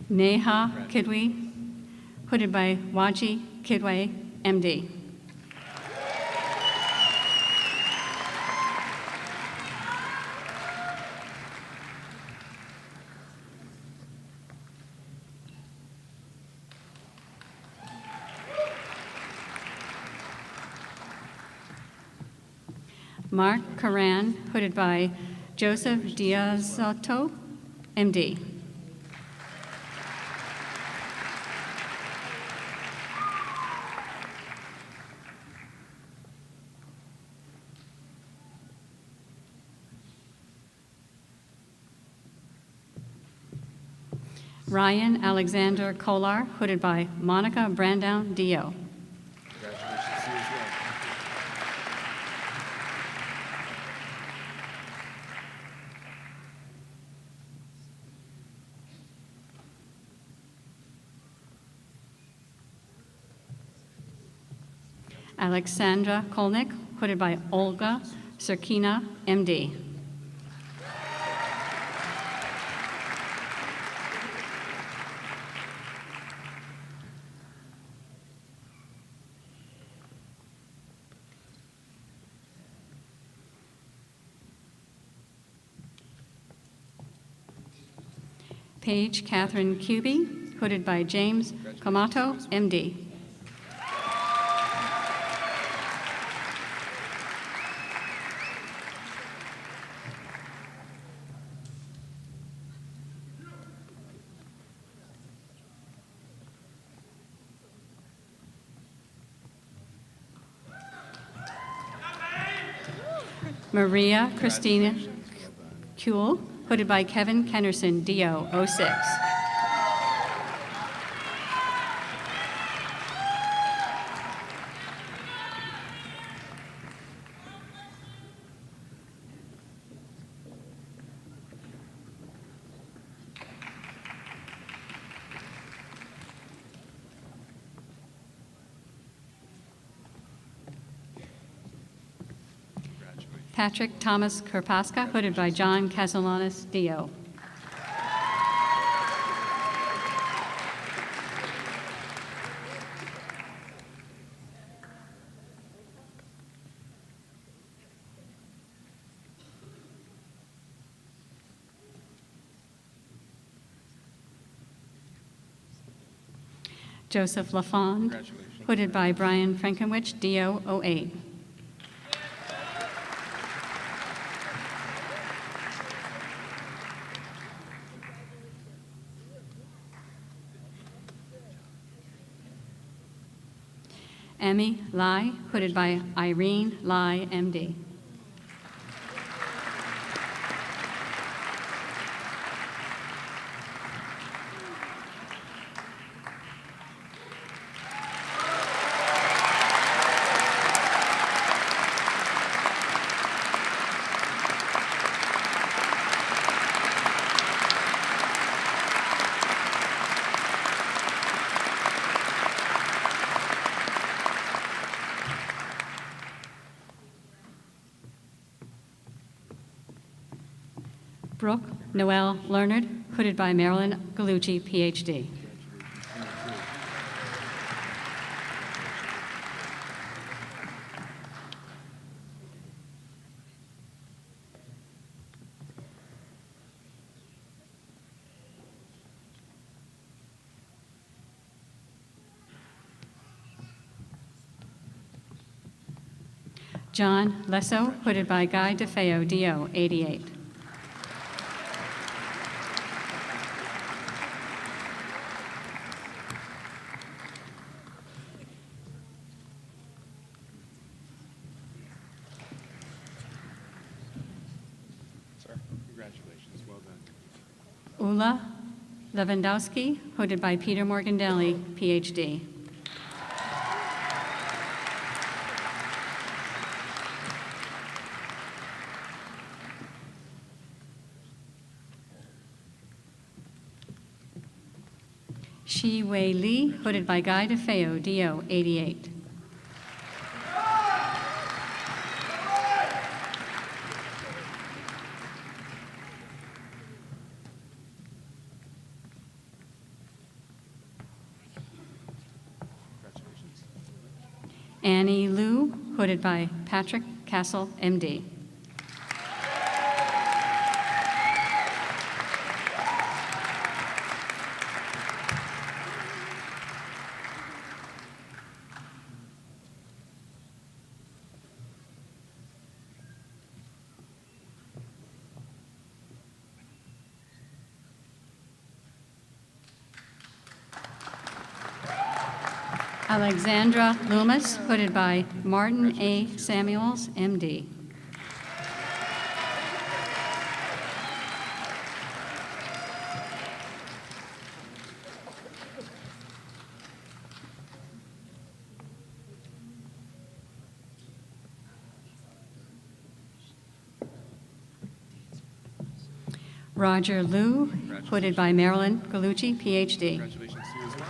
Neha Kidwai, hooded by Waji Kidwai, MD. Mark Karan, hooded by Joseph Diazotto, MD. Ryan Alexander Kolar, hooded by Monica Brandown, D.O. Congratulations to you as well. Alexandra Kolnick, hooded by Olga Serkina, MD. Paige Catherine Cubey, hooded by James Comato, MD. Maria Christina Kuehl, hooded by Kevin Kennerson, D.O., 06. Patrick Thomas Kerpaska, hooded by John Castellanos, D.O. Joseph LaFond, hooded by Brian Frankenwich, DO 08. Emmy Lai, hooded by Irene Lai, MD. Brooke Noel Leonard, hooded by Marilyn Gallucci, PhD. John Lesso, hooded by Guy DeFeo, DO 88. Sir, congratulations. Well done. Ula Lewandowski, hooded by Peter Morgandelli, PhD. Shi Wei Li, hooded by Guy DeFeo, DO 88. Congratulations. Annie Liu, hooded by Patrick Castle, MD. Alexandra Loomis, hooded by Martin A. Samuels, MD. Roger Liu, hooded by Marilyn Gallucci, PhD. Congratulations to you as well.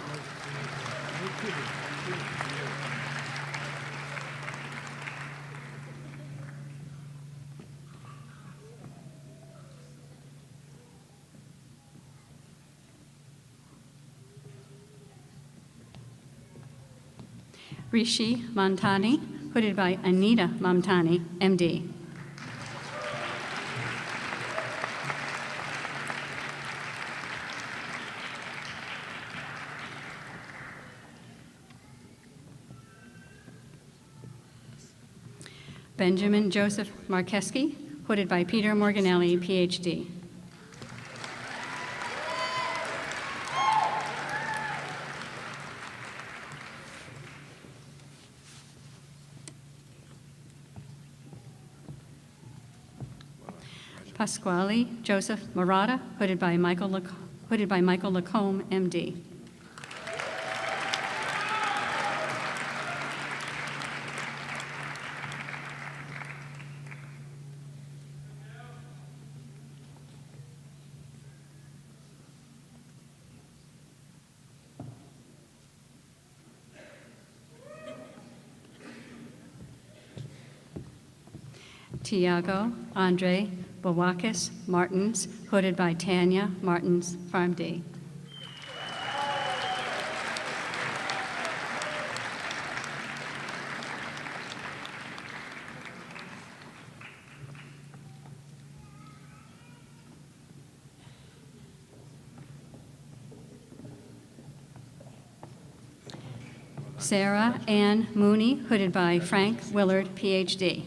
Rishi Montani, hooded by Anita Montani, MD. Benjamin Joseph Markeski, hooded by Peter Morganelli, PhD. Pasquale Joseph Murata, hooded by Michael Lacombe, MD. Tiago Andre Bawakis Martins, hooded by Tanya Martins, PharmD. Sarah Ann Mooney, hooded by Frank Willard, Ph.D.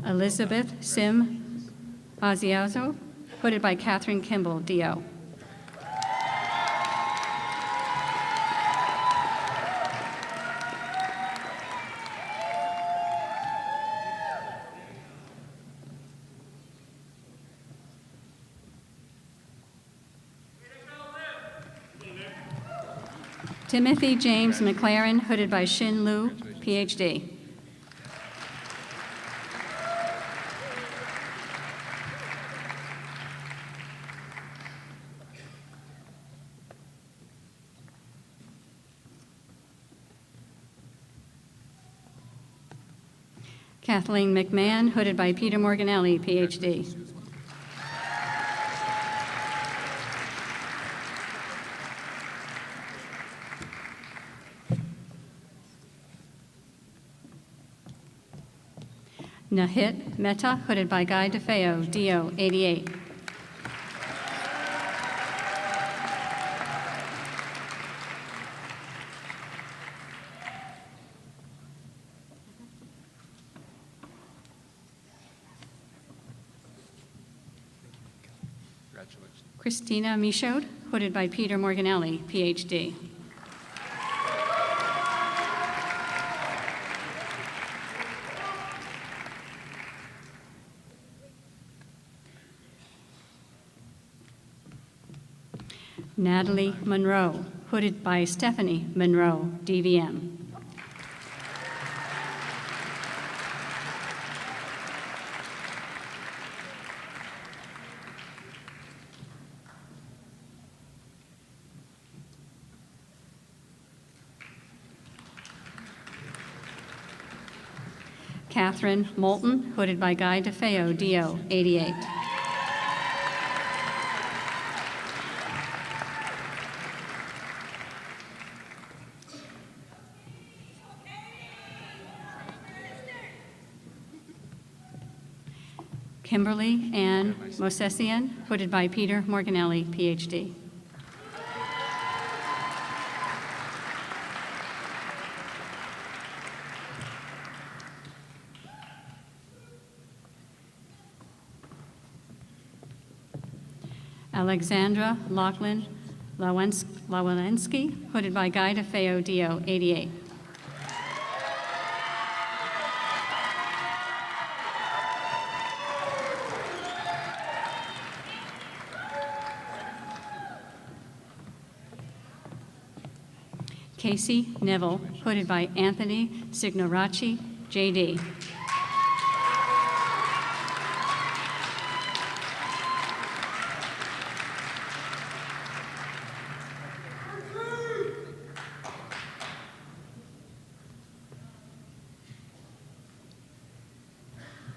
Elizabeth Sim Aziazo, hooded by Catherine Kimball, D.O. Timothy James McLaren, hooded by Shin Lu, Ph.D. Kathleen McMahon, hooded by Peter Morganelli, Ph.D. Nahit Mehta, hooded by Guy DeFeo, D.O., 88. Congratulations. Christina Michaud, hooded by Peter Morganelli, Ph.D. Natalie Monroe, hooded by Stephanie Monroe, DVM. Catherine Moulton, hooded by Guy DeFeo, D.O., 88. Kimberly Ann Mosesian, hooded by Peter Morganelli, Ph.D. Alexandra Lachlan Lawalensky, hooded by Guy DeFeo, D.O., 88. Casey Neville, hooded by Anthony Signoraci, J.D.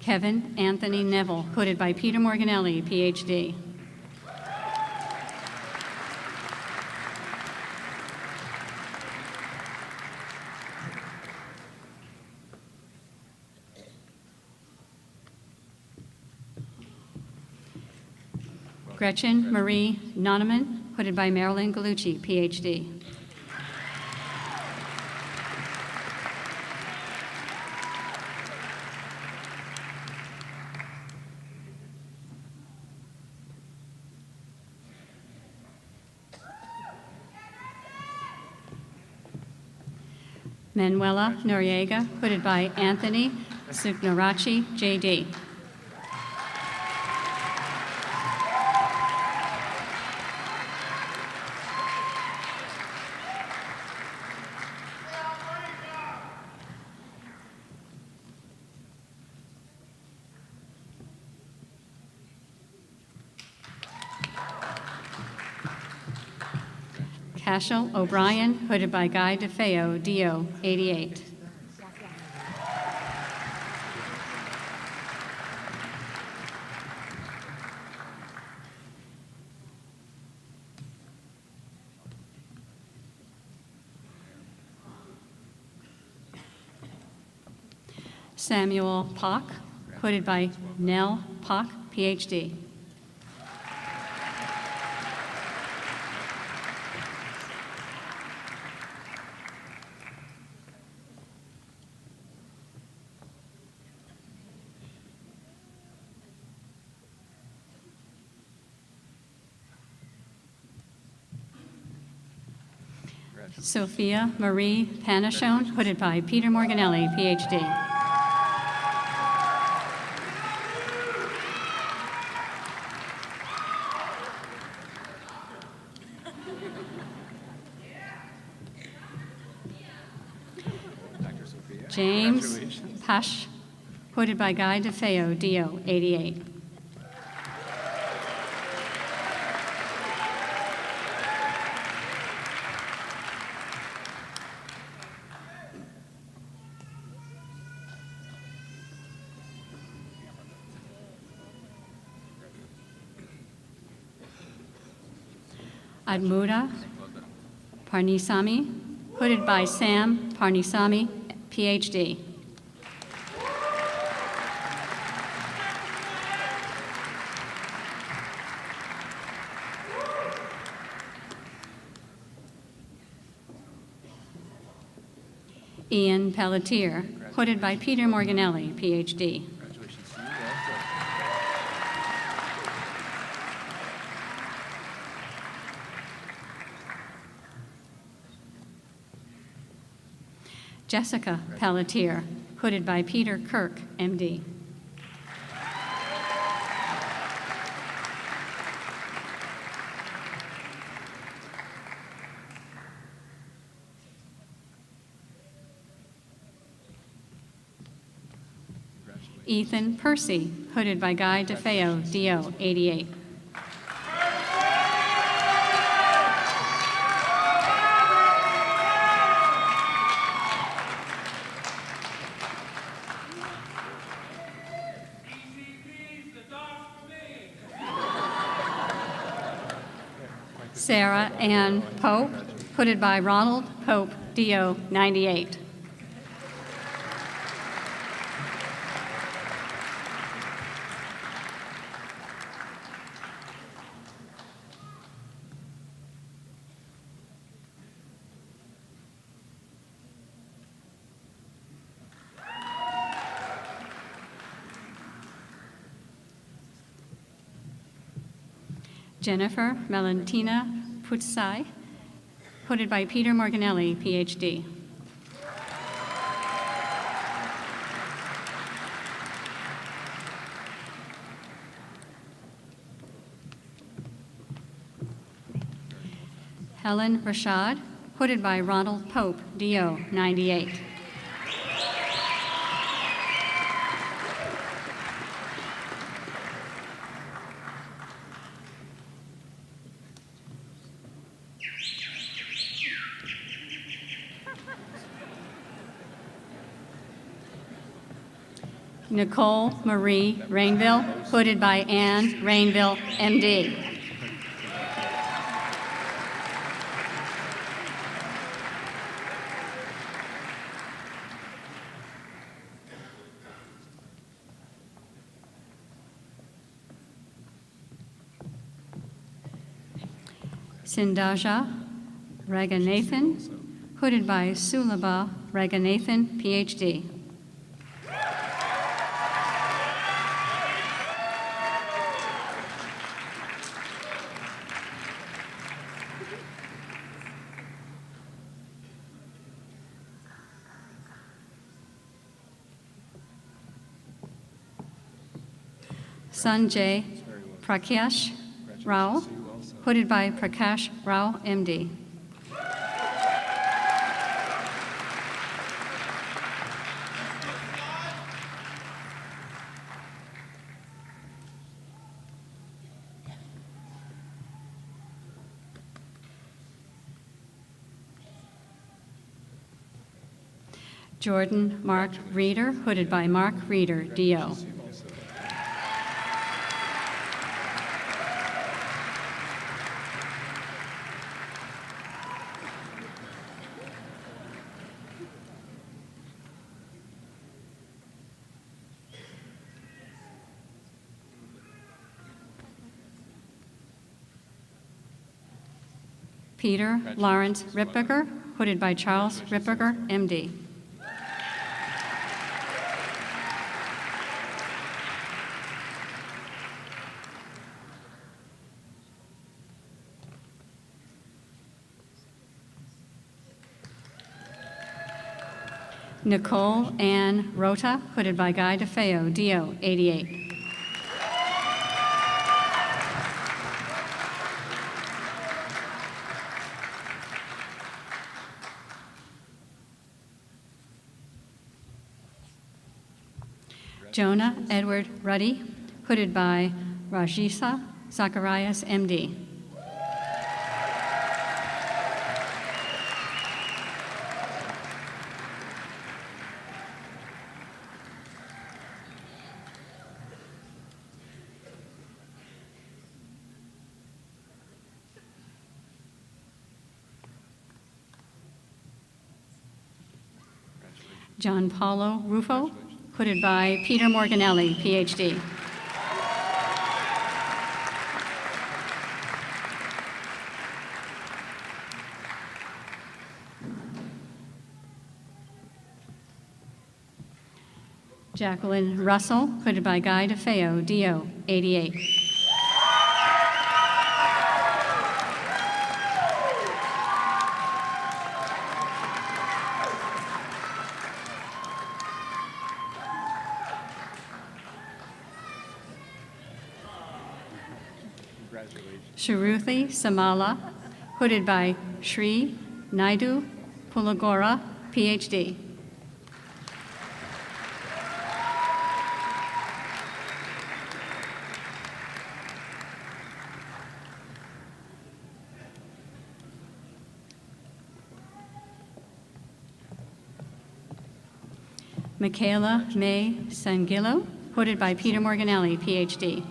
Kevin Anthony Neville, hooded by Peter Morganelli, Ph.D. Gretchen Marie Noneman, hooded by Marilyn Gallucci, Ph.D. Manuela Noriega, hooded by Anthony Signoraci, J.D. Cashel O'Brien, hooded by Guy DeFeo, D.O., 88. Samuel Pock, hooded by Nell Pock, PhD. Sophia Marie Panachone, hooded by Peter Morganelli, PhD. James Pash, hooded by Guy DeFeo, DO, 88. Admuda Parnisami, hooded by Sam Parnisami, PhD. Ian Pelletier, hooded by Peter Morganelli, PhD. Jessica Pelletier, hooded by Peter Kirk, MD. Ethan Percy, hooded by Guy DeFeo, DO, 88. Sarah Ann Pope, hooded by Ronald Pope, DO, 98. Jennifer Melantina Putsai, hooded by Peter Morganelli, PhD. Helen Rashad, hooded by Ronald Pope, DO, 98. Nicole Marie Rainville, hooded by Anne Rainville, MD. Sindaja Raganathan, hooded by Sulabha Raganathan, PhD. Sanjay Prakash Rao, hooded by Prakash Rao, MD. Jordan Mark Reeder, hooded by Mark Reeder, DO. Peter Lawrence Ripberger, hooded by Charles Ripberger, MD. Nicole Ann Rota, hooded by Guy DeFeo, DO 88. Jonah Edward Ruddy, hooded by Rajisa Zacharias, MD. John Paulo Rufo, hooded by Peter Morganelli, PhD. Jacqueline Russell, hooded by Guy DeFeo, DO 88. Sharuthi Samala, hooded by Sri Naidu Pulagora, PhD. Michaela May Sangillo, hooded by Peter Morganelli, PhD.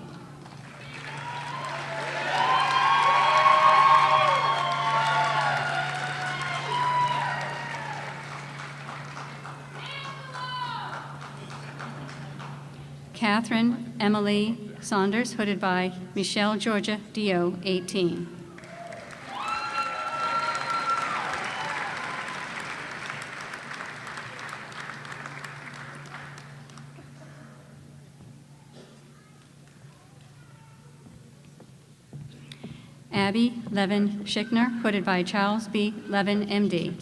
Catherine Emily Saunders, hooded by Michelle Georgia, DO 18. Abby Levin Schickner, hooded by Charles B. Levin, MD.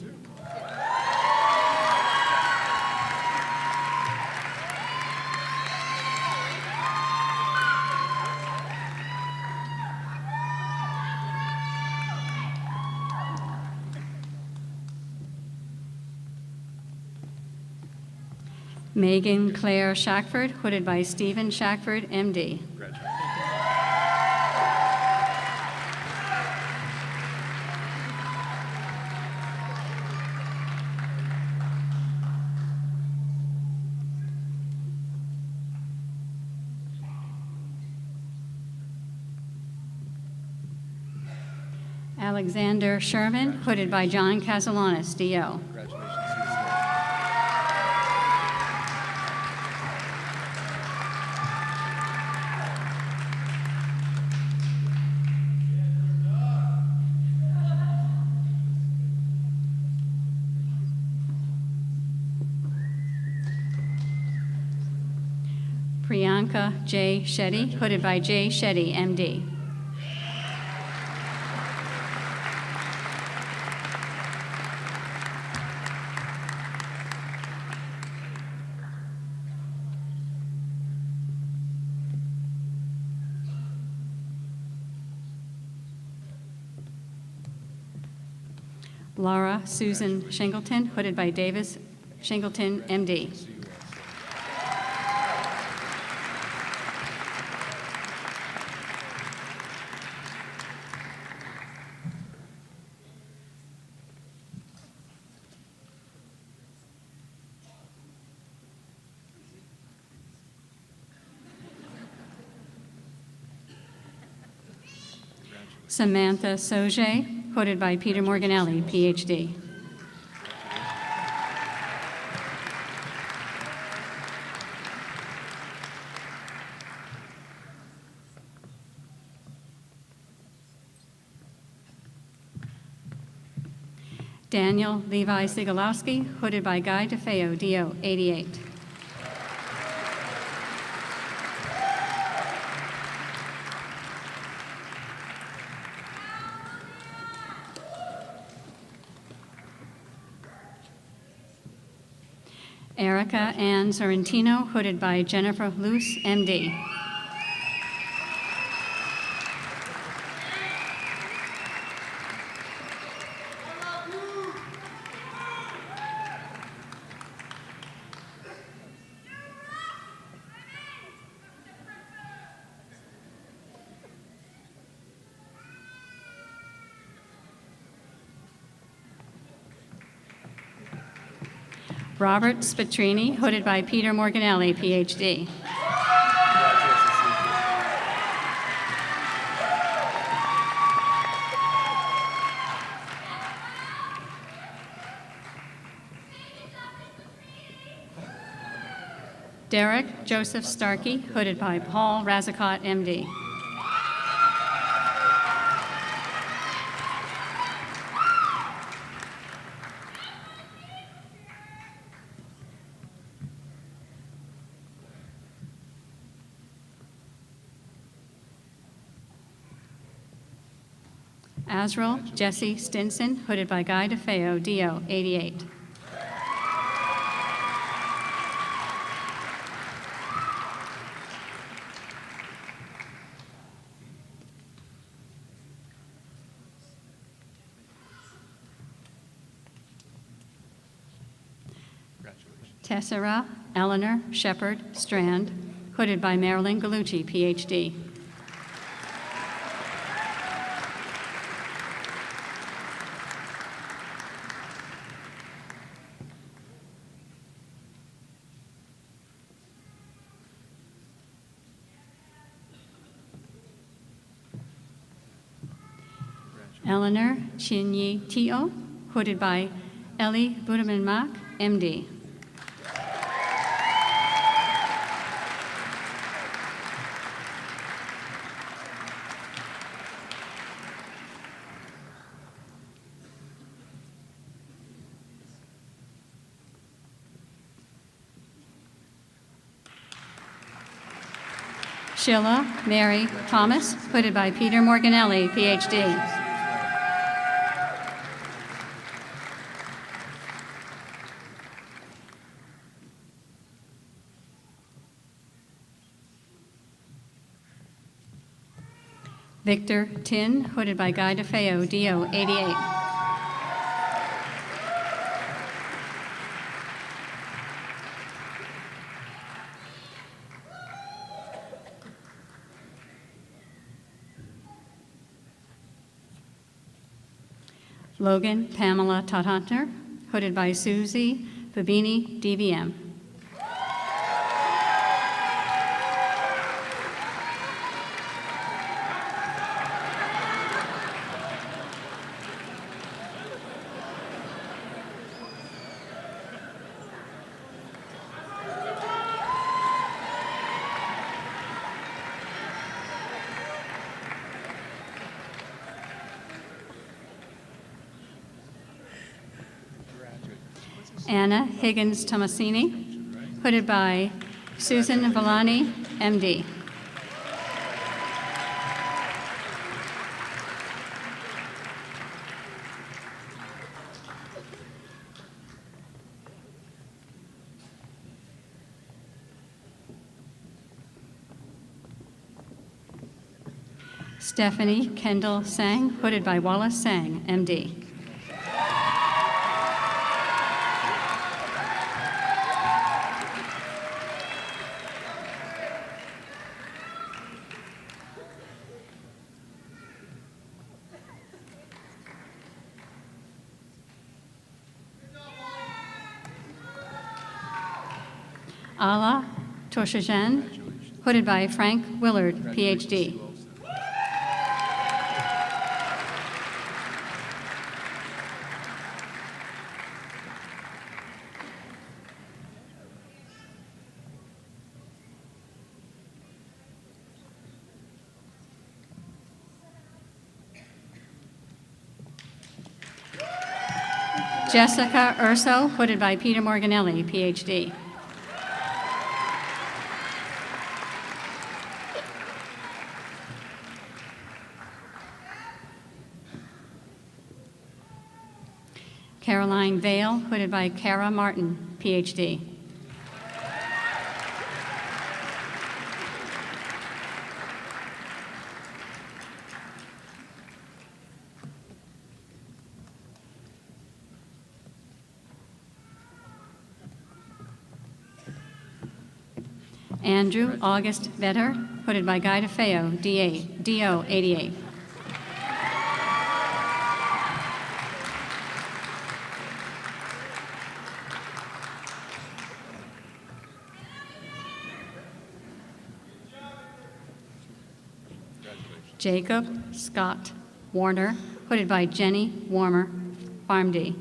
Megan Claire Shackford, hooded by Stephen Shackford, MD. Alexander Sherman, hooded by John Castellanos, DO. Priyanka J. Shetty, hooded by J. Shetty, MD. Laura Susan Shingleton, hooded by Davis Shingleton, MD. Samantha Soje, hooded by Peter Morganelli, PhD. Daniel Levi Sigalowski, hooded by Guy DeFeo, DO 88. Erica Ann Sorrentino, hooded by Jennifer Luce, MD. Robert Spatrini, hooded by Peter Morganelli, PhD. Derek Joseph Starkey, hooded by Paul Razzacott, MD. Azrael Jesse Stinson, hooded by Guy DeFeo, DO 88. Tessera Eleanor Shepard Strand, hooded by Marilyn Gallucci, PhD. Eleanor Chinyi Tio, hooded by Ellie Budaman Mak, MD. Sheila Mary Thomas, hooded by Peter Morganelli, PhD. Victor Tin, hooded by Guy DeFeo, DO 88. Logan Pamela Todhunter, hooded by Susie Fabini, DVM. Anna Higgins Tomasini, hooded by Susan Villani, MD. Stephanie Kendall Sang, hooded by Wallace Sang, MD. Ala Toshajan, hooded by Frank Willard, PhD. Jessica Urso, hooded by Peter Morganelli, PhD. Caroline Vale, hooded by Kara Martin, PhD. Andrew August Vetter, hooded by Guy DeFeo, DO 88. Jacob Scott Warner, hooded by Jenny Warmer, PharmD.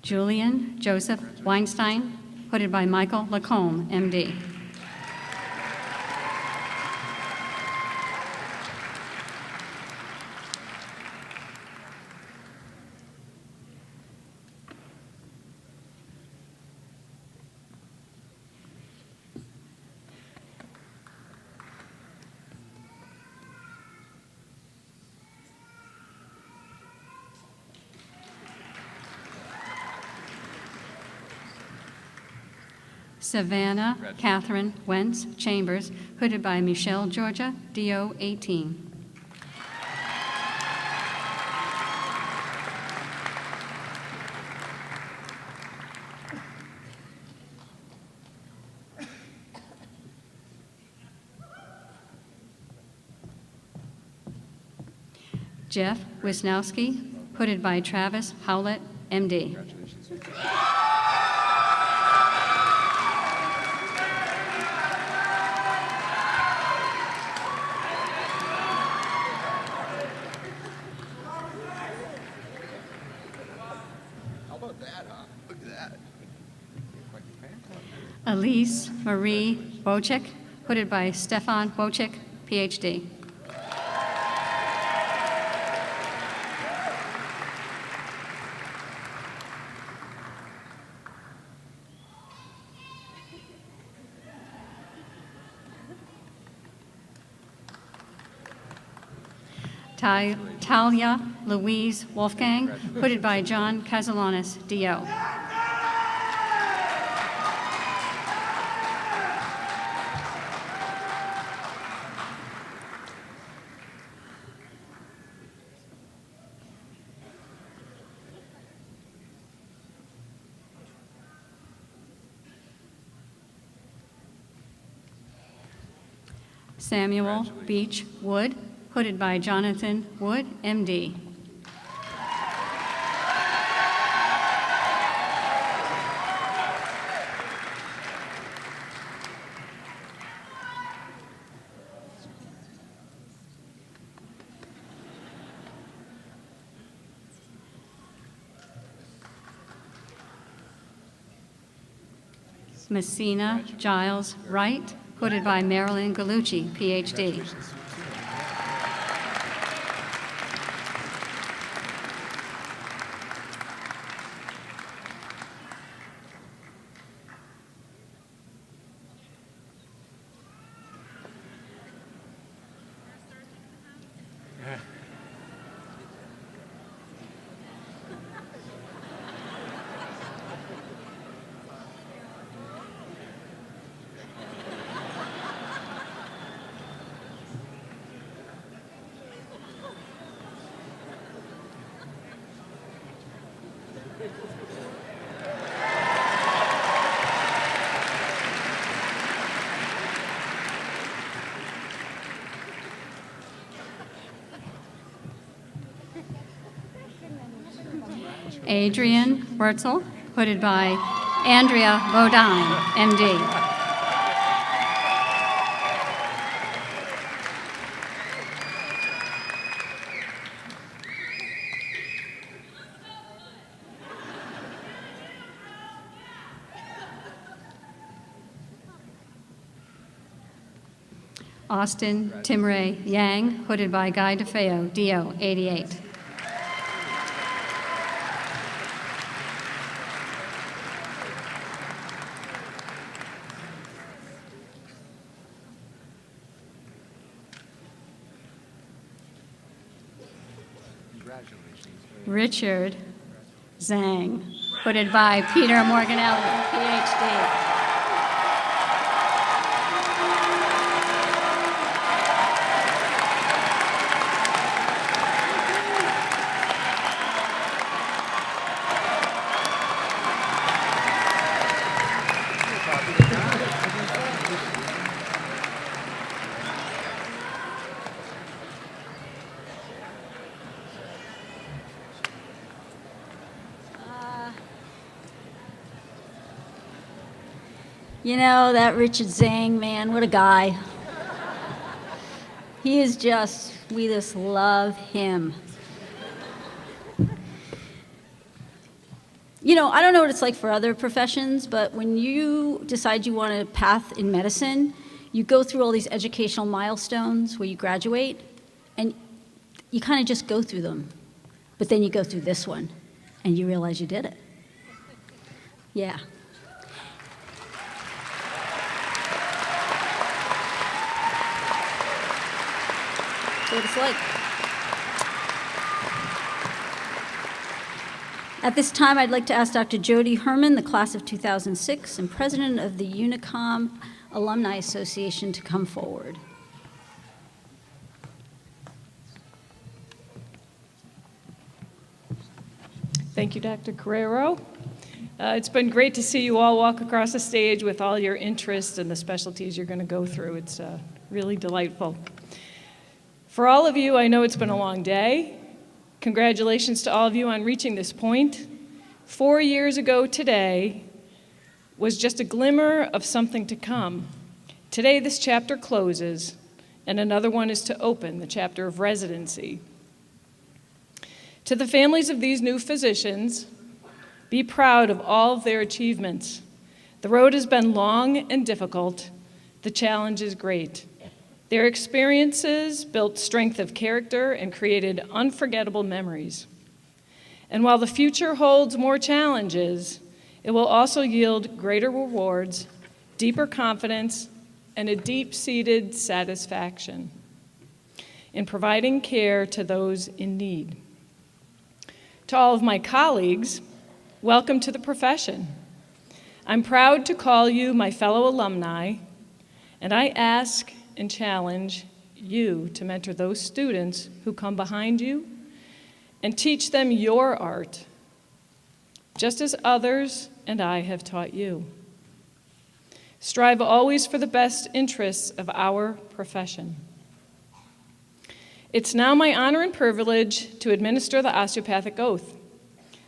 Julian Joseph Weinstein, hooded by Michael Lacombe, MD. Savannah Catherine Wentz Chambers, hooded by Michelle Georgia, DO 18. Jeff Wisnowski, hooded by Travis Howlett, MD. Elise Marie Wojcik, hooded by Stefan Wojcik, PhD. Talia Louise Wolfgang, hooded by John Casalanes, DO. Samuel Beach Wood, hooded by Jonathan Wood, MD. Messina Giles Wright, hooded by Marilyn Gallucci, PhD. Adrian Wurtzel, hooded by Andrea Bodine, MD. Austin Timray Yang, hooded by Guy DeFeo, DO 88. Richard Zhang, hooded by Peter Morganelli, PhD. You know, that Richard Zhang, man, what a guy. He is just, we just love him. You know, I don't know what it's like for other professions, but when you decide you want a path in medicine, you go through all these educational milestones where you graduate, and you kind of just go through them. But then you go through this one, and you realize you did it. Yeah. That's what it's like. At this time, I'd like to ask Dr. Jody Herman, the class of 2006 and president of the Unicom Alumni Association, to come forward. Thank you, Dr. Carrero. It's been great to see you all walk across the stage with all your interests and the specialties you're going to go through. It's really delightful. For all of you, I know it's been a long day. Congratulations to all of you on reaching this point. 4 years ago today was just a glimmer of something to come. Today, this chapter closes, and another one is to open, the chapter of residency. To the families of these new physicians, be proud of all of their achievements. The road has been long and difficult. The challenge is great. Their experiences built strength of character and created unforgettable memories. And while the future holds more challenges, it will also yield greater rewards, deeper confidence, and a deep-seated satisfaction in providing care to those in need. To all of my colleagues, welcome to the profession. I'm proud to call you my fellow alumni, and I ask and challenge you to mentor those students who come behind you and teach them your art, just as others and I have taught you. Strive always for the best interests of our profession. It's now my honor and privilege to administer the Osteopathic Oath.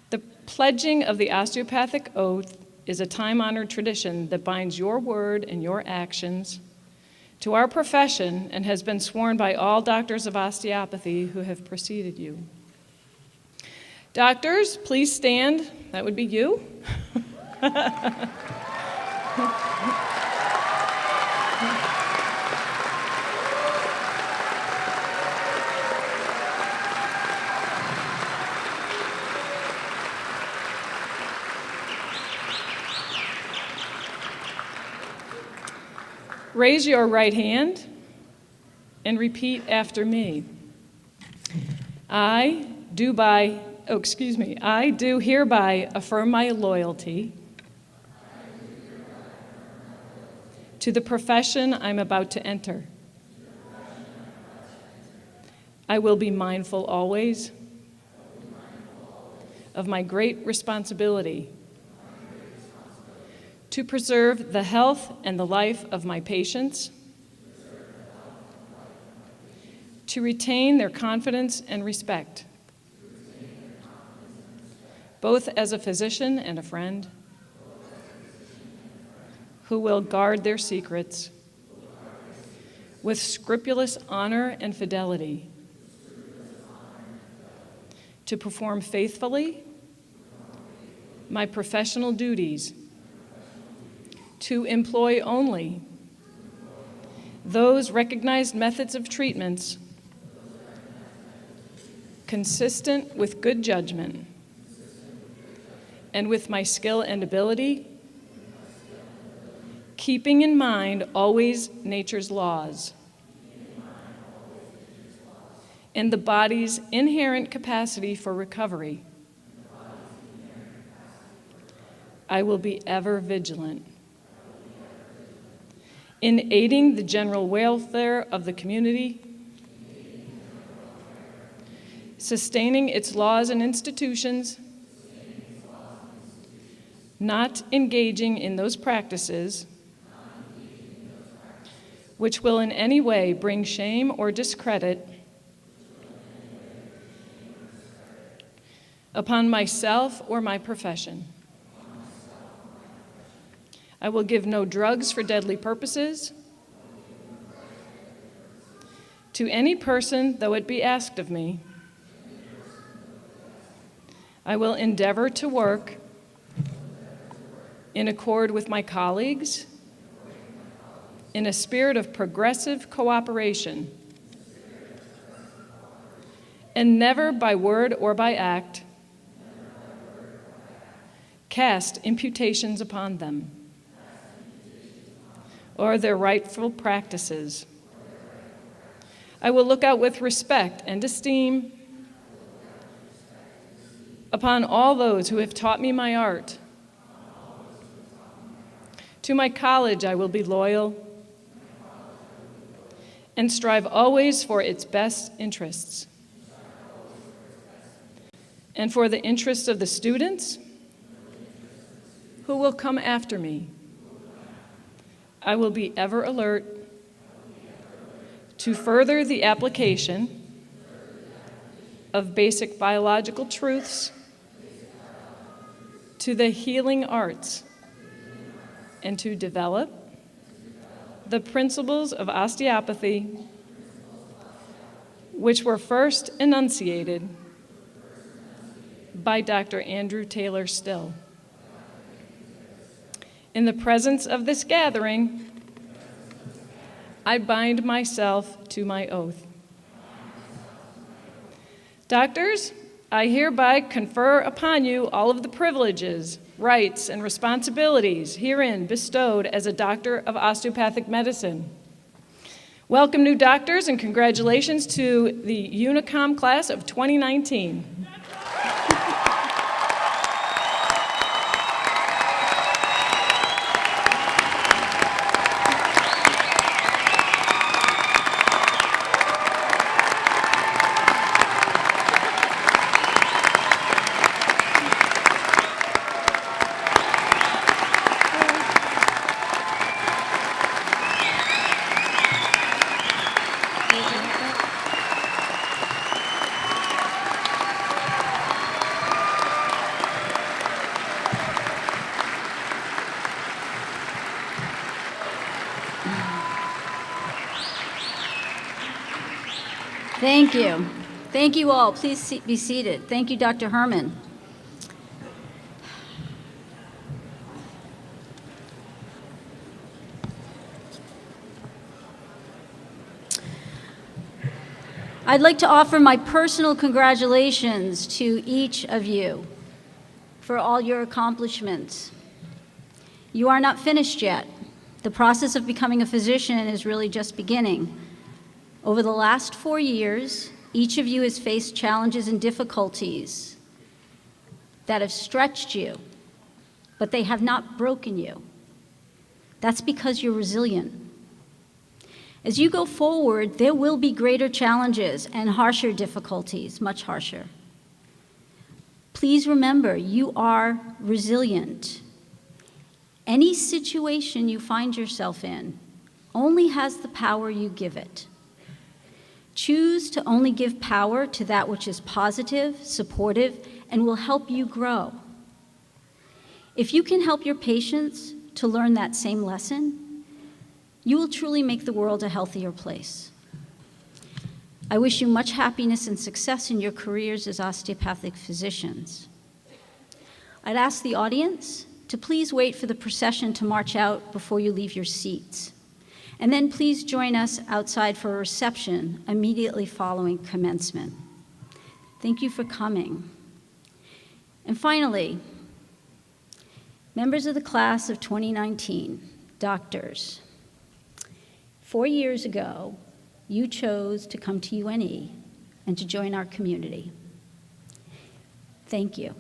The pledging of the Osteopathic Oath is a time-honored tradition that binds your word and your actions to our profession and has been sworn by all doctors of osteopathy who have preceded you. Doctors, please stand. That would be you. Raise your right hand and repeat after me. I do hereby affirm my loyalty to the profession I'm about to enter. I will be mindful always of my great responsibility to preserve the health and the life of my patients, to retain their confidence and respect, both as a physician and a friend, who will guard their secrets with scrupulous honor and fidelity, to perform faithfully my professional duties, to employ only those recognized methods of treatments consistent with good judgment and with my skill and ability, keeping in mind always nature's laws and the body's inherent capacity for recovery. I will be ever vigilant in aiding the general welfare of the community, sustaining its laws and institutions, not engaging in those practices which will in any way bring shame or discredit upon myself or my profession. I will give no drugs for deadly purposes to any person, though it be asked of me. I will endeavor to work in accord with my colleagues in a spirit of progressive cooperation, and never by word or by act cast imputations upon them or their rightful practices. I will look out with respect and esteem upon all those who have taught me my art. To my college I will be loyal and strive always for its best interests and for the interests of the students who will come after me. I will be ever alert to further the application of basic biological truths to the healing arts and to develop the principles of osteopathy which were first enunciated by Dr. Andrew Taylor Still. In the presence of this gathering, I bind myself to my oath. Doctors, I hereby confer upon you all of the privileges, rights, and responsibilities herein bestowed as a doctor of osteopathic medicine. Welcome, new doctors, and congratulations to the Unicom class of 2019. Thank you. Thank you all. Please be seated. Thank you, Dr. Herman. I'd like to offer my personal congratulations to each of you for all your accomplishments. You are not finished yet. The process of becoming a physician is really just beginning. Over the last 4 years, each of you has faced challenges and difficulties that have stretched you, but they have not broken you. That's because you're resilient. As you go forward, there will be greater challenges and harsher difficulties, much harsher. Please remember, you are resilient. Any situation you find yourself in only has the power you give it. Choose to only give power to that which is positive, supportive, and will help you grow. If you can help your patients to learn that same lesson, you will truly make the world a healthier place. I wish you much happiness and success in your careers as osteopathic physicians. I'd ask the audience to please wait for the procession to march out before you leave your seats. And then please join us outside for a reception immediately following commencement. Thank you for coming. And finally, members of the class of 2019, doctors, 4 years ago, you chose to come to UNE and to join our community. Thank you.